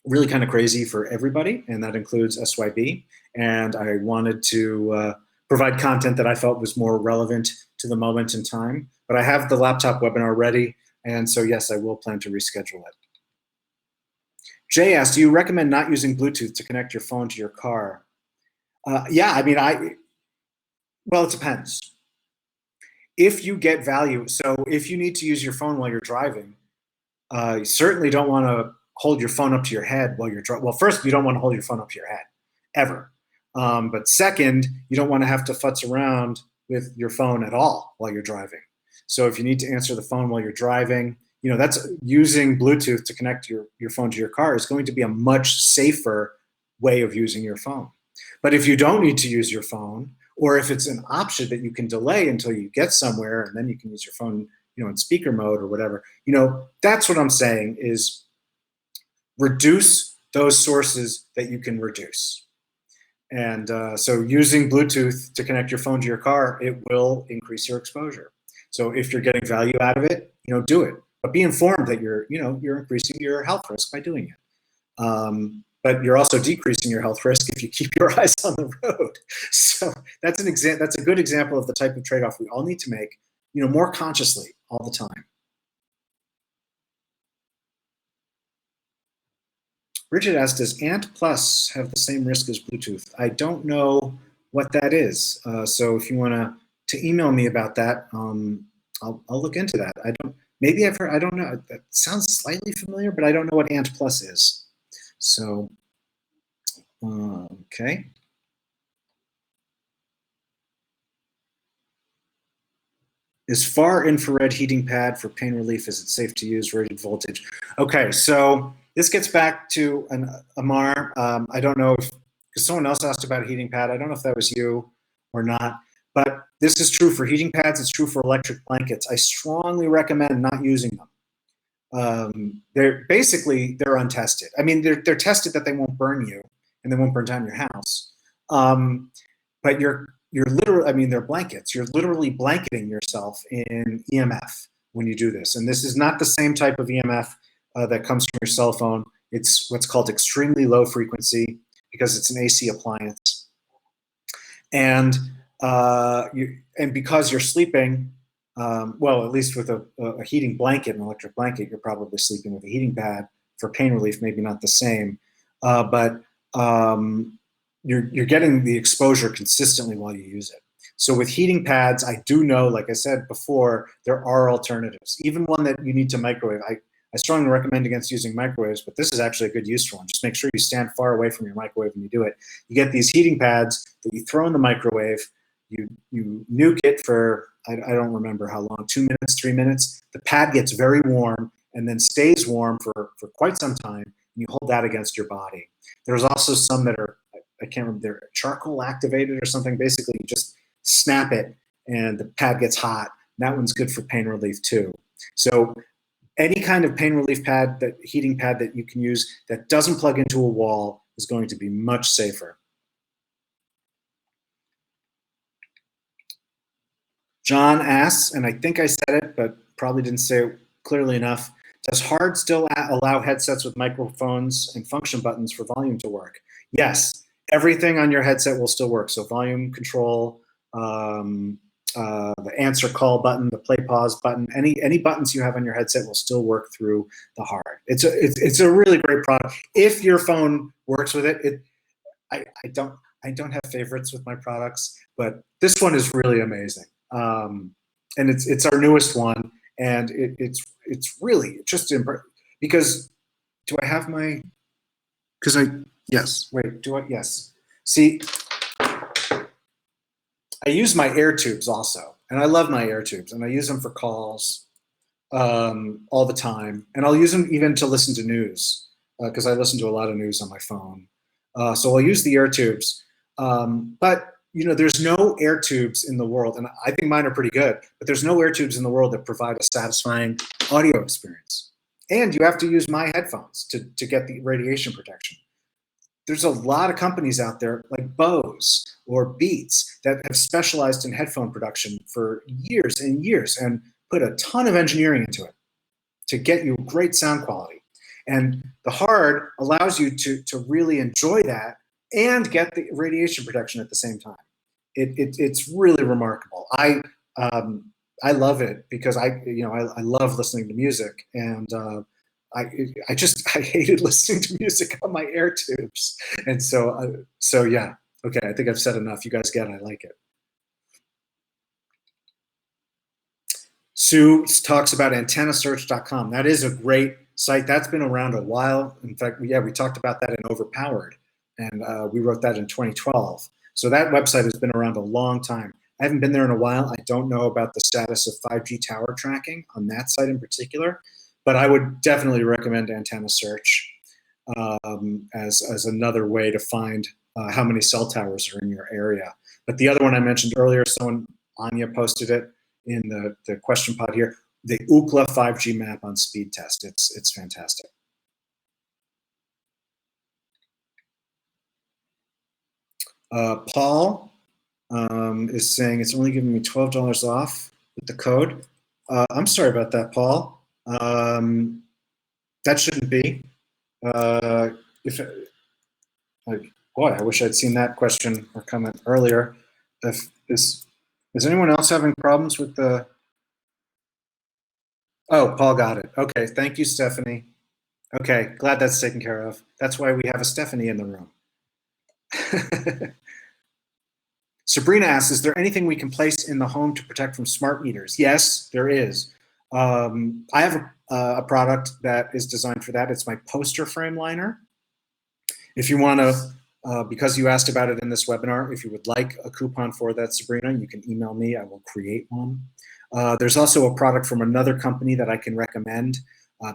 Speaker 1: really kind of crazy for everybody, and that includes SYB. And I wanted to provide content that I felt was more relevant to the moment in time. But I have the laptop webinar ready, and so yes, I will plan to reschedule it. Jay asked, do you recommend not using Bluetooth to connect your phone to your car? Yeah, I mean, well, it depends. If you get value, so if you need to use your phone while you're driving, you certainly don't want to hold your phone up to your head while you're driving. Well, first, you don't want to hold your phone up to your head, ever. But second, you don't want to have to futz around with your phone at all while you're driving. So if you need to answer the phone while you're driving, that's using Bluetooth to connect your phone to your car is going to be a much safer way of using your phone. But if you don't need to use your phone, or if it's an option that you can delay until you get somewhere and then you can use your phone, in speaker mode or whatever, that's what I'm saying is reduce those sources that you can reduce. And so using Bluetooth to connect your phone to your car, it will increase your exposure. So if you're getting value out of it, do it. But be informed that you're increasing your health risk by doing it. But you're also decreasing your health risk if you keep your eyes on the road. So that's a good example of the type of trade-off we all need to make, more consciously all the time. Bridget asked, does Ant Plus have the same risk as Bluetooth? I don't know what that is. So if you want to email me about that, I'll look into that. Maybe I've heard, I don't know. That sounds slightly familiar, but I don't know what Ant Plus is. So, okay. Is far infrared heating pad for pain relief, is it safe to use, rated voltage? Okay, so this gets back to Amar. I don't know if, because someone else asked about a heating pad. I don't know if that was you or not, but this is true for heating pads. It's true for electric blankets. I strongly recommend not using them. They're untested. I mean, they're tested that they won't burn you and they won't burn down your house. But you're literally, I mean, they're blankets. You're literally blanketing yourself in EMF when you do this. And this is not the same type of EMF that comes from your cell phone. It's what's called extremely low frequency because it's an AC appliance. And because you're sleeping, well, at least with a heating blanket, an electric blanket, you're probably sleeping with a heating pad for pain relief, maybe not the same. But you're getting the exposure consistently while you use it. So with heating pads, I do know, like I said before, there are alternatives. Even one that you need to microwave. I strongly recommend against using microwaves, but this is actually a good use for one. Just make sure you stand far away from your microwave when you do it. You get these heating pads that you throw in the microwave. You nuke it for, I don't remember how long, 2 minutes, 3 minutes. The pad gets very warm and then stays warm for quite some time. And you hold that against your body. There's also some that are, I can't remember, they're charcoal activated or something. Basically, you just snap it and the pad gets hot. And that one's good for pain relief too. So any kind of pain relief pad, heating pad that you can use that doesn't plug into a wall is going to be much safer. John asks, and I think I said it, but probably didn't say it clearly enough, does hard still allow headsets with microphones and function buttons for volume to work? Yes, everything on your headset will still work. So volume control, the answer call button, the play pause button, any buttons you have on your headset will still work through the hard. It's a really great product. If your phone works with it, I don't have favorites with my products, but this one is really amazing. And it's our newest one, and it's really just because do I have my? Yes. Wait. Yes. See. I use my air tubes also, and I love my air tubes, and I use them for calls all the time, and I'll use them even to listen to news because I listen to a lot of news on my phone. So I'll use the air tubes, but there's no air tubes in the world, and I think mine are pretty good, but there's no air tubes in the world that provide a satisfying audio experience. And you have to use my headphones to get the radiation protection. There's a lot of companies out there like Bose or Beats that have specialized in headphone production for years and years and put a ton of engineering into it to get you great sound quality. And the hard allows you to really enjoy that and get the radiation protection at the same time. It's really remarkable. I love it because I love listening to music, and I hated listening to music on my air tubes, and so yeah. Okay, I think I've said enough. You guys get it. I like it. Sue talks about antennasearch.com. That is a great site. That's been around a while. In fact, yeah, we talked about that in Overpowered, and we wrote that in 2012. So that website has been around a long time. I haven't been there in a while. I don't know about the status of 5G tower tracking on that site in particular, but I would definitely recommend Antenna Search as another way to find how many cell towers are in your area. But the other one I mentioned earlier, Anya posted it in the question pod here, the Ookla 5G map on speed test. It's fantastic. Paul is saying it's only giving me $12 off with the code. I'm sorry about that, Paul. That shouldn't be. Boy, I wish I'd seen that question or comment earlier. Is anyone else having problems with the? Oh, Paul got it. Okay, thank you, Stephanie. Okay, glad that's taken care of. That's why we have a Stephanie in the room. Sabrina asks, is there anything we can place in the home to protect from smart meters? Yes, there is. I have a product that is designed for that. It's my poster frame liner. If you want to, because you asked about it in this webinar, if you would like a coupon for that, Sabrina, you can email me. I will create one. There's also a product from another company that I can recommend.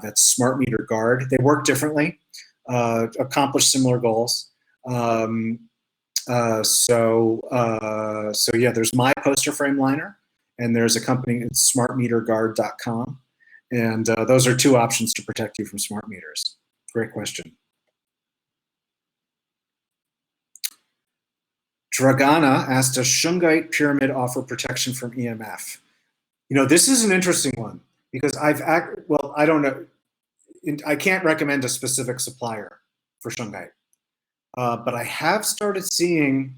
Speaker 1: That's Smart Meter Guard. They work differently, accomplish similar goals. So yeah, there's my poster frame liner, and there's a company, it's smartmeterguard.com, and those are two options to protect you from smart meters. Great question. Dragana asked, does Shungite Pyramid offer protection from EMF? You know, this is an interesting one because I don't know. I can't recommend a specific supplier for Shungite. But I have started seeing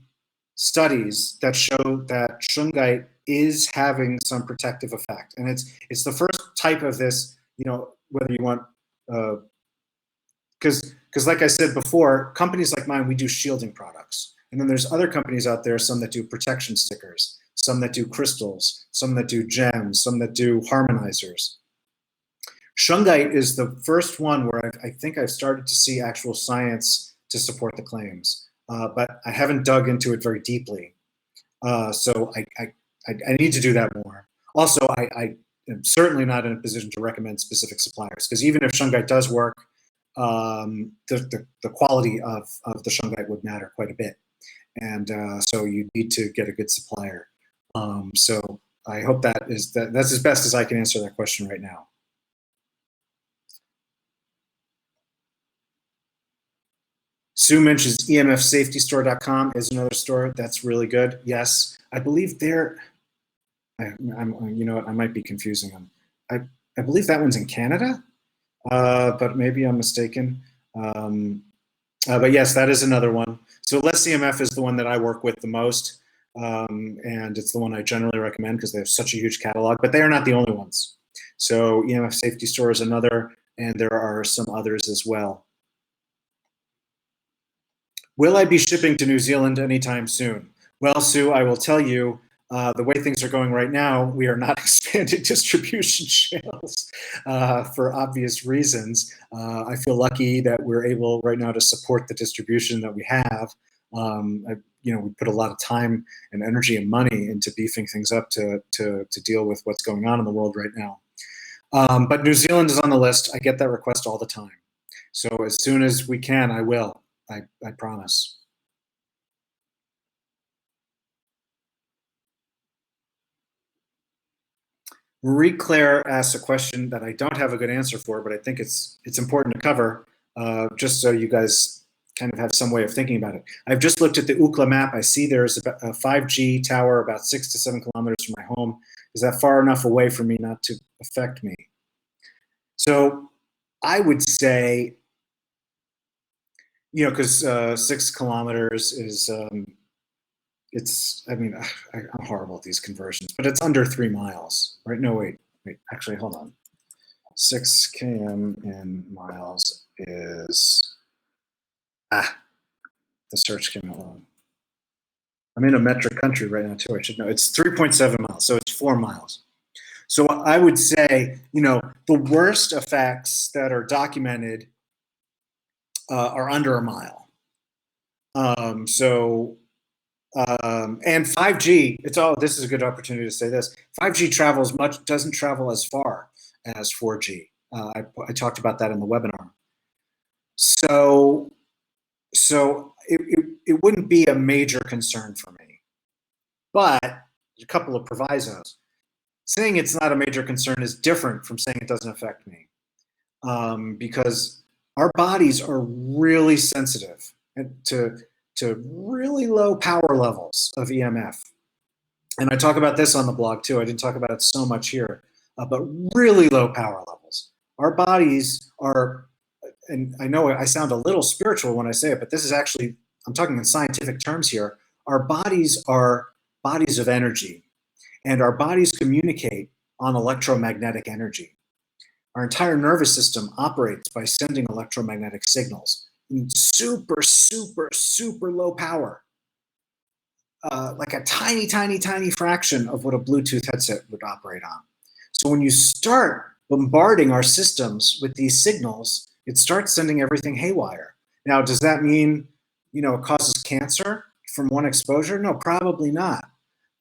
Speaker 1: studies that show that Shungite is having some protective effect. And it's the first type of this, you know, whether you want, because like I said before, companies like mine, we do shielding products. And then there's other companies out there, some that do protection stickers, some that do crystals, some that do gems, some that do harmonizers. Shungite is the first one where I think I've started to see actual science to support the claims, but I haven't dug into it very deeply. So I need to do that more. Also, I am certainly not in a position to recommend specific suppliers, because even if Shungite does work, the quality of the Shungite would matter quite a bit. And so you need to get a good supplier. So I hope that's as best as I can answer that question right now. Sue mentions emfsafetystore.com is another store that's really good. Yes, I believe they're. You know what? I might be confusing them. I believe that one's in Canada, but maybe I'm mistaken. But yes, that is another one. So Less EMF is the one that I work with the most, and it's the one I generally recommend because they have such a huge catalog. But they are not the only ones. So EMF Safety Store is another, and there are some others as well. Will I be shipping to New Zealand anytime soon? Well, Sue, I will tell you, the way things are going right now, we are not expanding distribution channels for obvious reasons. I feel lucky that we're able right now to support the distribution that we have. You know, we put a lot of time and energy and money into beefing things up to deal with what's going on in the world right now. But New Zealand is on the list. I get that request all the time. So as soon as we can, I will. I promise. Marie Claire asks a question that I don't have a good answer for, but I think it's important to cover, just so you guys kind of have some way of thinking about it. I've just looked at the Ookla map. I see there's a 5G tower about 6 to 7 kilometers from my home. Is that far enough away for me not to affect me? So I would say, you know, because 6 kilometers is, I mean, I'm horrible at these conversions, but it's under 3 miles, right? No, wait, actually, hold on. 6 km in miles is, the search came out wrong. I'm in a metric country right now too, I should know. It's 3.7 miles, so it's 4 miles. So I would say, the worst effects that are documented are under a mile. And 5G, this is a good opportunity to say this. 5G doesn't travel as far as 4G. I talked about that in the webinar. So it wouldn't be a major concern for me. But a couple of provisos. Saying it's not a major concern is different from saying it doesn't affect me. Because our bodies are really sensitive to really low power levels of EMF. And I talk about this on the blog too. I didn't talk about it so much here, but really low power levels. Our bodies are, and I know I sound a little spiritual when I say it, but this is actually, I'm talking in scientific terms here. Our bodies are bodies of energy, and our bodies communicate on electromagnetic energy. Our entire nervous system operates by sending electromagnetic signals in super, super, super low power, like a tiny, tiny, tiny fraction of what a Bluetooth headset would operate on. So when you start bombarding our systems with these signals, it starts sending everything haywire. Now, does that mean, it causes cancer from one exposure? No, probably not.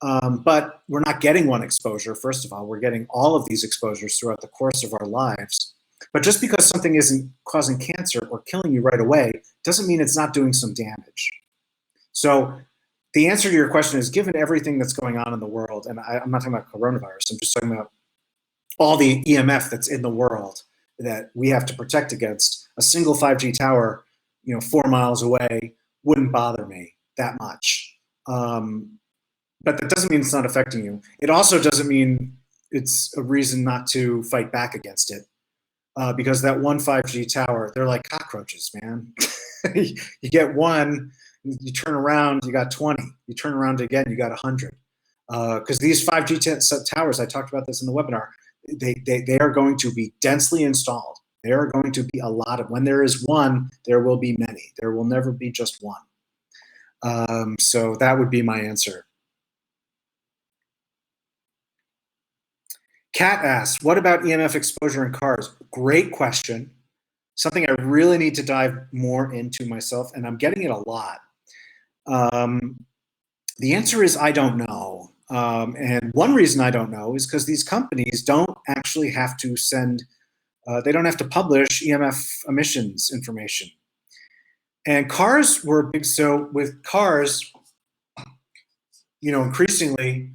Speaker 1: But we're not getting one exposure, first of all. We're getting all of these exposures throughout the course of our lives. But just because something isn't causing cancer or killing you right away doesn't mean it's not doing some damage. So the answer to your question is, given everything that's going on in the world, and I'm not talking about coronavirus, I'm just talking about all the EMF that's in the world that we have to protect against, a single 5G tower, 4 miles away wouldn't bother me that much. But that doesn't mean it's not affecting you. It also doesn't mean it's a reason not to fight back against it. Because that one 5G tower, they're like cockroaches, man. You get one, you turn around, you got 20. You turn around again, you got 100. Because these 5G towers, I talked about this in the webinar, they are going to be densely installed. There are going to be a lot of, when there is one, there will be many. There will never be just one. So that would be my answer. Kat asks, what about EMF exposure in cars? Great question. Something I really need to dive more into myself, and I'm getting it a lot. The answer is I don't know. And one reason I don't know is because these companies don't actually have to send, they don't have to publish EMF emissions information. And cars were big, so with cars, increasingly,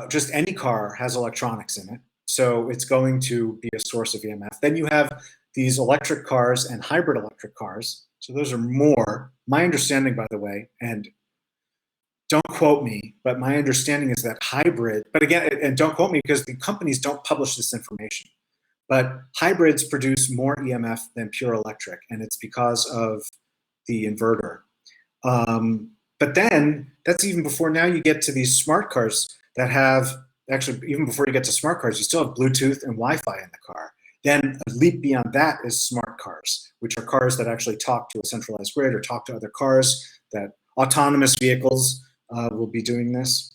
Speaker 1: just any car has electronics in it. So it's going to be a source of EMF. Then you have these electric cars and hybrid electric cars. So those are more. My understanding, by the way, and don't quote me, but my understanding is that hybrid, but again, and don't quote me because the companies don't publish this information, but hybrids produce more EMF than pure electric, and it's because of the inverter. But then that's even before now you get to these smart cars that have, actually even before you get to smart cars, you still have Bluetooth and Wi-Fi in the car. Then a leap beyond that is smart cars, which are cars that actually talk to a centralized grid or talk to other cars, that autonomous vehicles will be doing this.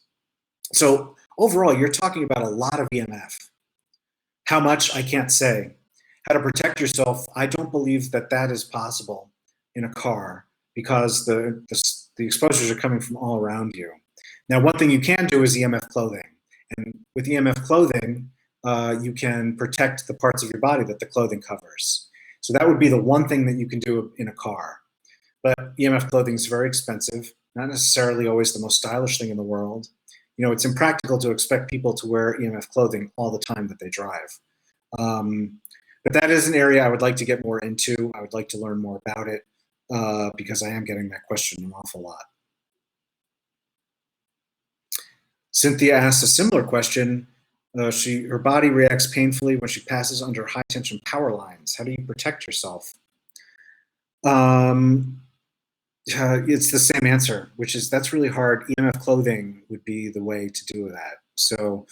Speaker 1: So overall, you're talking about a lot of EMF. How much, I can't say. How to protect yourself, I don't believe that that is possible in a car because the exposures are coming from all around you. Now, one thing you can do is EMF clothing. And with EMF clothing, you can protect the parts of your body that the clothing covers. So that would be the one thing that you can do in a car. But EMF clothing is very expensive, not necessarily always the most stylish thing in the world. It's impractical to expect people to wear EMF clothing all the time that they drive. But that is an area I would like to get more into. I would like to learn more about it because I am getting that question an awful lot. Cynthia asks a similar question. Her body reacts painfully when she passes under high tension power lines. How do you protect yourself? It's the same answer, which is that's really hard. EMF clothing would be the way to do that. So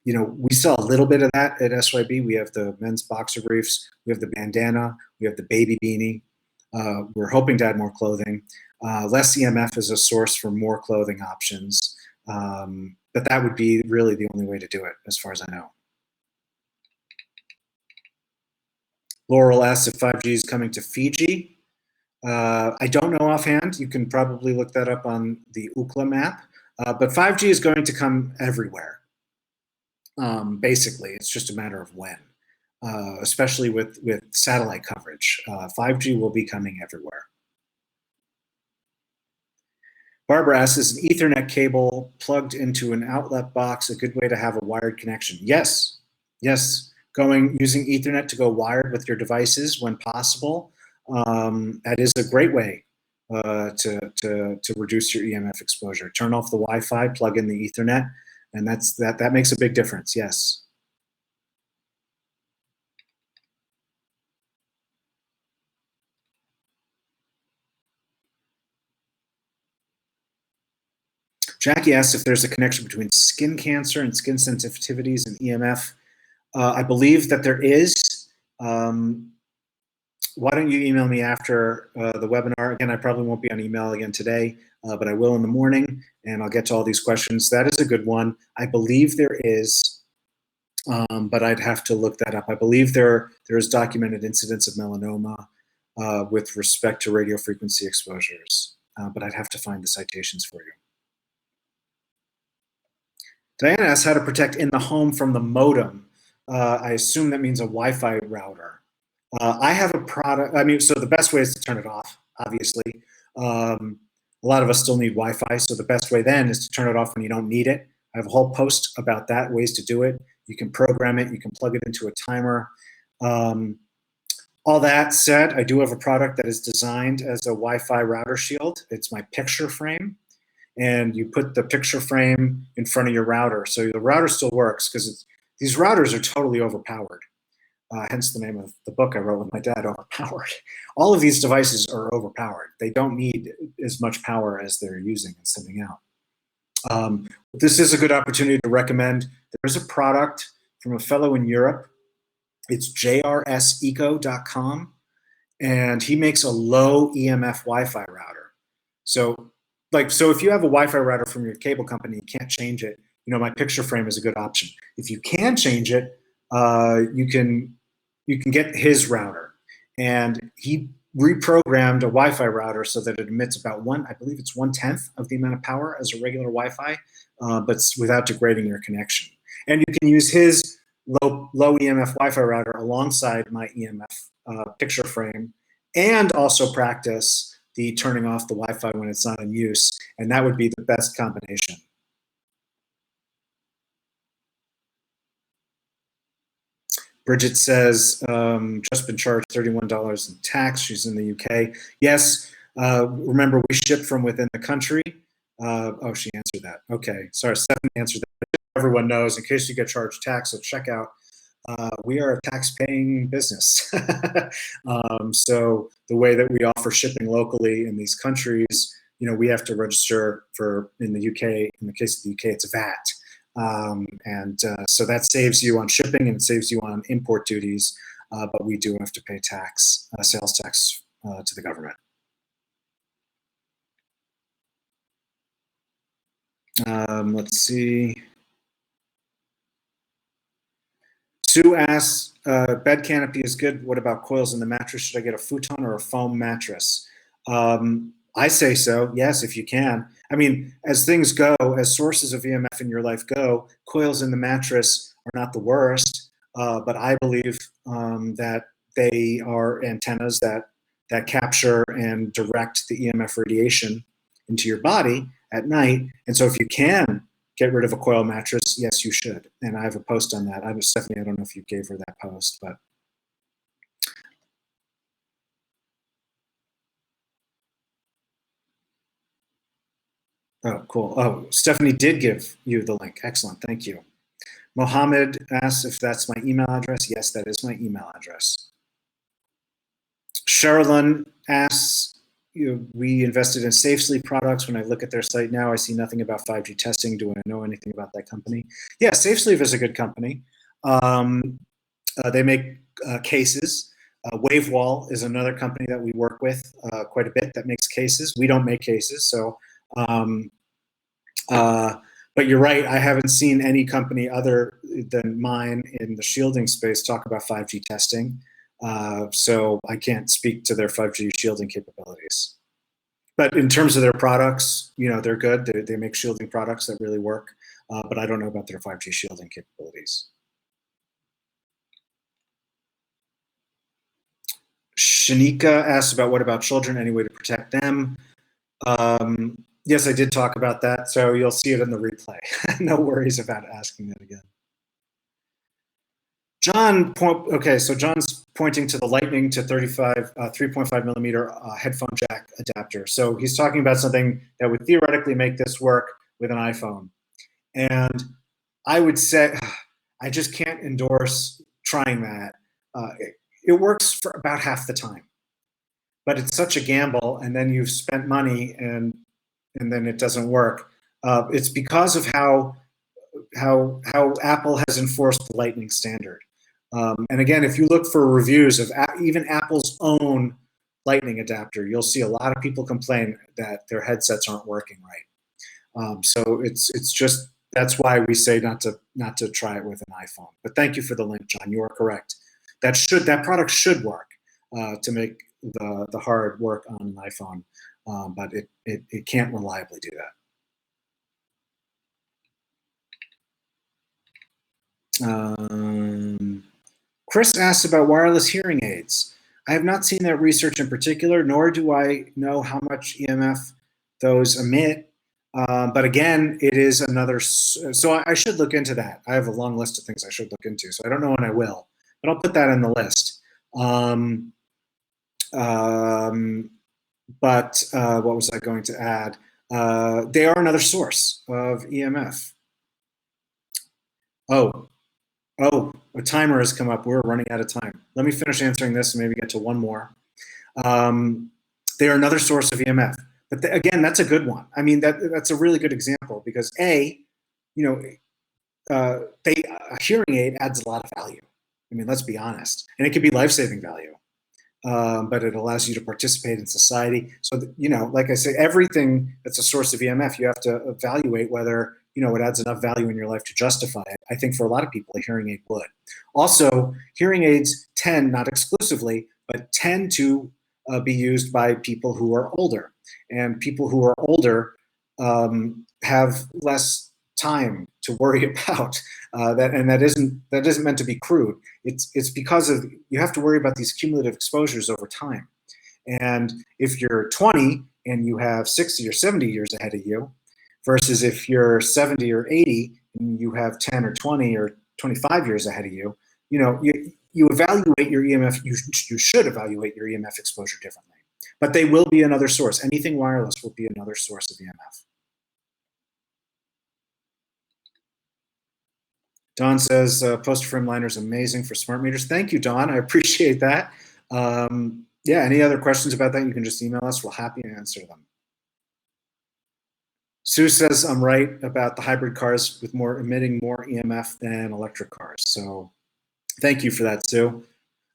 Speaker 1: We sell a little bit of that at SYB. We have the men's boxer briefs, we have the bandana, we have the baby beanie. We're hoping to add more clothing. Less EMF is a source for more clothing options, but that would be really the only way to do it, as far as I know. Laurel asks if 5G is coming to Fiji. I don't know offhand. You can probably look that up on the Ookla map. But 5G is going to come everywhere. Basically, it's just a matter of when, especially with satellite coverage. 5G will be coming everywhere. Barbara asks, is an Ethernet cable plugged into an outlet box a good way to have a wired connection? Yes, yes. Using Ethernet to go wired with your devices when possible, that is a great way to reduce your EMF exposure. Turn off the Wi-Fi, plug in the Ethernet, and that makes a big difference, yes. Jackie asks if there's a connection between skin cancer and skin sensitivities and EMF. I believe that there is. Why don't you email me after the webinar? Again, I probably won't be on email again today, but I will in the morning, and I'll get to all these questions. That is a good one. I believe there is, but I'd have to look that up. I believe there is documented incidence of melanoma with respect to radio frequency exposures, but I'd have to find the citations for you. Diana asks how to protect in the home from the modem. I assume that means a Wi-Fi router. I have a product, so the best way is to turn it off, obviously. A lot of us still need Wi-Fi, so the best way then is to turn it off when you don't need it. I have a whole post about that, ways to do it. You can program it, you can plug it into a timer. All that said, I do have a product that is designed as a Wi-Fi router shield. It's my picture frame. And you put the picture frame in front of your router. So the router still works because these routers are totally overpowered. Hence the name of the book I wrote with my dad, Overpowered. All of these devices are overpowered. They don't need as much power as they're using and sending out. This is a good opportunity to recommend. There's a product from a fellow in Europe. It's jrseco.com, and he makes a low EMF Wi-Fi router. So if you have a Wi-Fi router from your cable company, you can't change it. My picture frame is a good option. If you can change it, you can get his router. And he reprogrammed a Wi-Fi router so that it emits about I believe it's 1/10 of the amount of power as a regular Wi-Fi, but without degrading your connection. And you can use his low EMF Wi-Fi router alongside my EMF picture frame, and also practice the turning off the Wi-Fi when it's not in use, and that would be the best combination. Bridget says, just been charged $31 in tax. She's in the UK. Yes, remember we ship from within the country. Oh, she answered that. Okay, sorry, Stephanie answered that. Everyone knows, in case you get charged tax at checkout, we are a tax-paying business. So the way that we offer shipping locally in these countries, we have to register in the UK, in the case of the UK, it's VAT. So that saves you on shipping and it saves you on import duties, but we do have to pay tax, sales tax to the government. Let's see. Sue asks, bed canopy is good. What about coils in the mattress? Should I get a futon or a foam mattress? I say so, yes, if you can. As things go, as sources of EMF in your life go, coils in the mattress are not the worst, but I believe that they are antennas that capture and direct the EMF radiation into your body at night. And so if you can get rid of a coil mattress, yes, you should. And I have a post on that. Stephanie, I don't know if you gave her that post, but. Oh, cool. Oh, Stephanie did give you the link. Excellent. Thank you. Mohammed asks if that's my email address. Yes, that is my email address. Sherilyn asks, we invested in SafeSleep products. When I look at their site now, I see nothing about 5G testing. Do I know anything about that company? Yeah, SafeSleep is a good company. They make cases. WaveWall is another company that we work with quite a bit that makes cases. We don't make cases, so. But you're right. I haven't seen any company other than mine in the shielding space talk about 5G testing. So I can't speak to their 5G shielding capabilities. But in terms of their products, they're good. They make shielding products that really work. But I don't know about their 5G shielding capabilities. Shanika asks about what about children, any way to protect them? Yes, I did talk about that, so you'll see it in the replay. No worries about asking that again. Okay, so John's pointing to the Lightning to 3.5 millimeter headphone jack adapter. So he's talking about something that would theoretically make this work with an iPhone. And I would say, I just can't endorse trying that. It works for about half the time, but it's such a gamble, and then you've spent money and then it doesn't work. It's because of how Apple has enforced the Lightning standard. And again, if you look for reviews of even Apple's own Lightning adapter, you'll see a lot of people complain that their headsets aren't working right. So it's just, that's why we say not to try it with an iPhone. But thank you for the link, John. You are correct. That product should work to make the hard work on an iPhone, but it can't reliably do that. Chris asks about wireless hearing aids. I have not seen that research in particular, nor do I know how much EMF those emit. But again, it is another, so I should look into that. I have a long list of things I should look into, so I don't know when I will, but I'll put that in the list. But what was I going to add? They are another source of EMF. Oh, a timer has come up. We're running out of time. Let me finish answering this and maybe get to one more. They are another source of EMF. But again, that's a good one. I mean, that's a really good example because a hearing aid adds a lot of value. I mean, let's be honest. And it could be life-saving value. But it allows you to participate in society. So, like I say, everything that's a source of EMF, you have to evaluate whether, it adds enough value in your life to justify it. I think for a lot of people, a hearing aid would. Also, hearing aids tend, not exclusively, but tend to be used by people who are older. And people who are older have less time to worry about that isn't meant to be crude. It's because of, you have to worry about these cumulative exposures over time. And if you're 20 and you have 60 or 70 years ahead of you, versus if you're 70 or 80 and you have 10 or 20 or 25 years ahead of you, you evaluate your EMF, you should evaluate your EMF exposure differently. But they will be another source. Anything wireless will be another source of EMF. Don says, poster frame liner is amazing for smart meters. Thank you, Don. I appreciate that. Yeah, any other questions about that, you can just email us. We're happy to answer them. Sue says I'm right about the hybrid cars with emitting more EMF than electric cars. So thank you for that, Sue.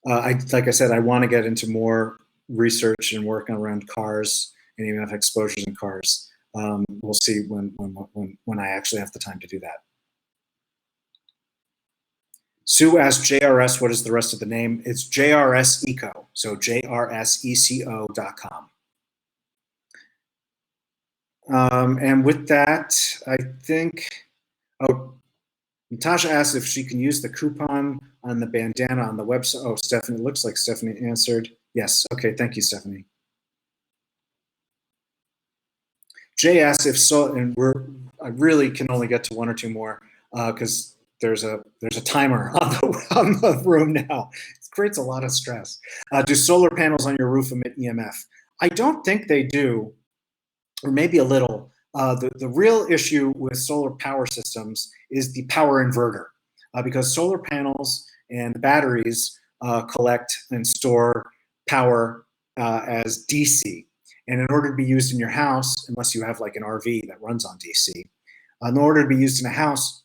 Speaker 1: Like I said, I want to get into more research and work around cars and EMF exposures in cars. We'll see when I actually have the time to do that. Sue asked JRS, what is the rest of the name? It's JRS Eco, so jrseco.com. And with that, I think, Natasha asked if she can use the coupon on the bandana on the website. Oh, Stephanie, it looks like Stephanie answered. Yes, okay, thank you, Stephanie. Jay asked if so, and I really can only get to one or two more because there's a timer on the room now. It creates a lot of stress. Do solar panels on your roof emit EMF? I don't think they do, or maybe a little. The real issue with solar power systems is the power inverter, because solar panels and batteries collect and store power as DC. And in order to be used in your house, unless you have like an RV that runs on DC, in order to be used in a house,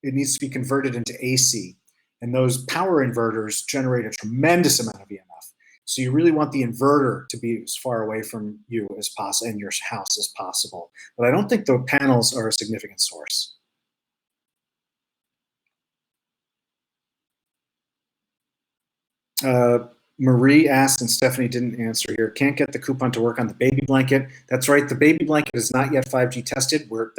Speaker 1: it needs to be converted into AC. And those power inverters generate a tremendous amount of EMF. So you really want the inverter to be as far away from you as possible and your house as possible. But I don't think the panels are a significant source. Marie asked, and Stephanie didn't answer here, can't get the coupon to work on the baby blanket. That's right, the baby blanket is not yet 5G tested. We're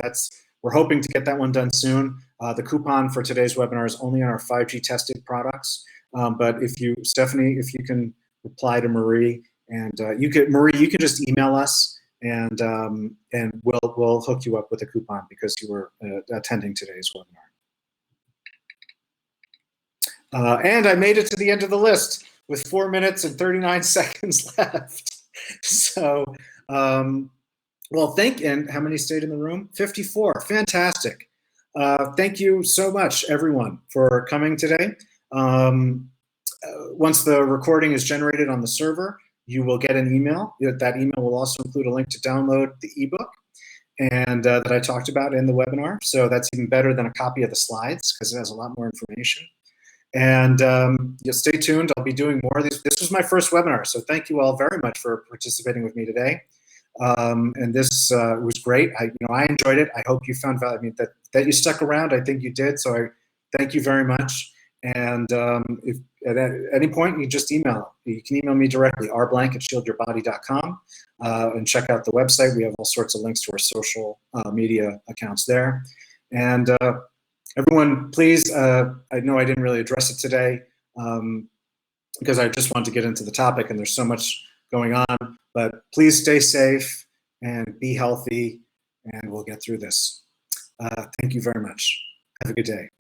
Speaker 1: hoping to get that one done soon. The coupon for today's webinar is only on our 5G tested products. But Stephanie, if you can reply to Marie, and Marie, you can just email us, and we'll hook you up with a coupon because you were attending today's webinar. And I made it to the end of the list with 4 minutes and 39 seconds left. So, well, and how many stayed in the room? 54, fantastic. Thank you so much, everyone, for coming today. Once the recording is generated on the server, you will get an email. That email will also include a link to download the ebook and that I talked about in the webinar. So that's even better than a copy of the slides because it has a lot more information. And stay tuned. I'll be doing more of these. This was my first webinar, so thank you all very much for participating with me today. And this was great. I enjoyed it. I hope you found value. I mean, that you stuck around. I think you did. So I thank you very much. And if at any point you just email, you can email me directly, rblank@shieldyourbody.com, and check out the website. We have all sorts of links to our social media accounts there. And everyone, please, I know I didn't really address it today because I just wanted to get into the topic and there's so much going on, but please stay safe and be healthy and we'll get through this. Thank you very much. Have a good day.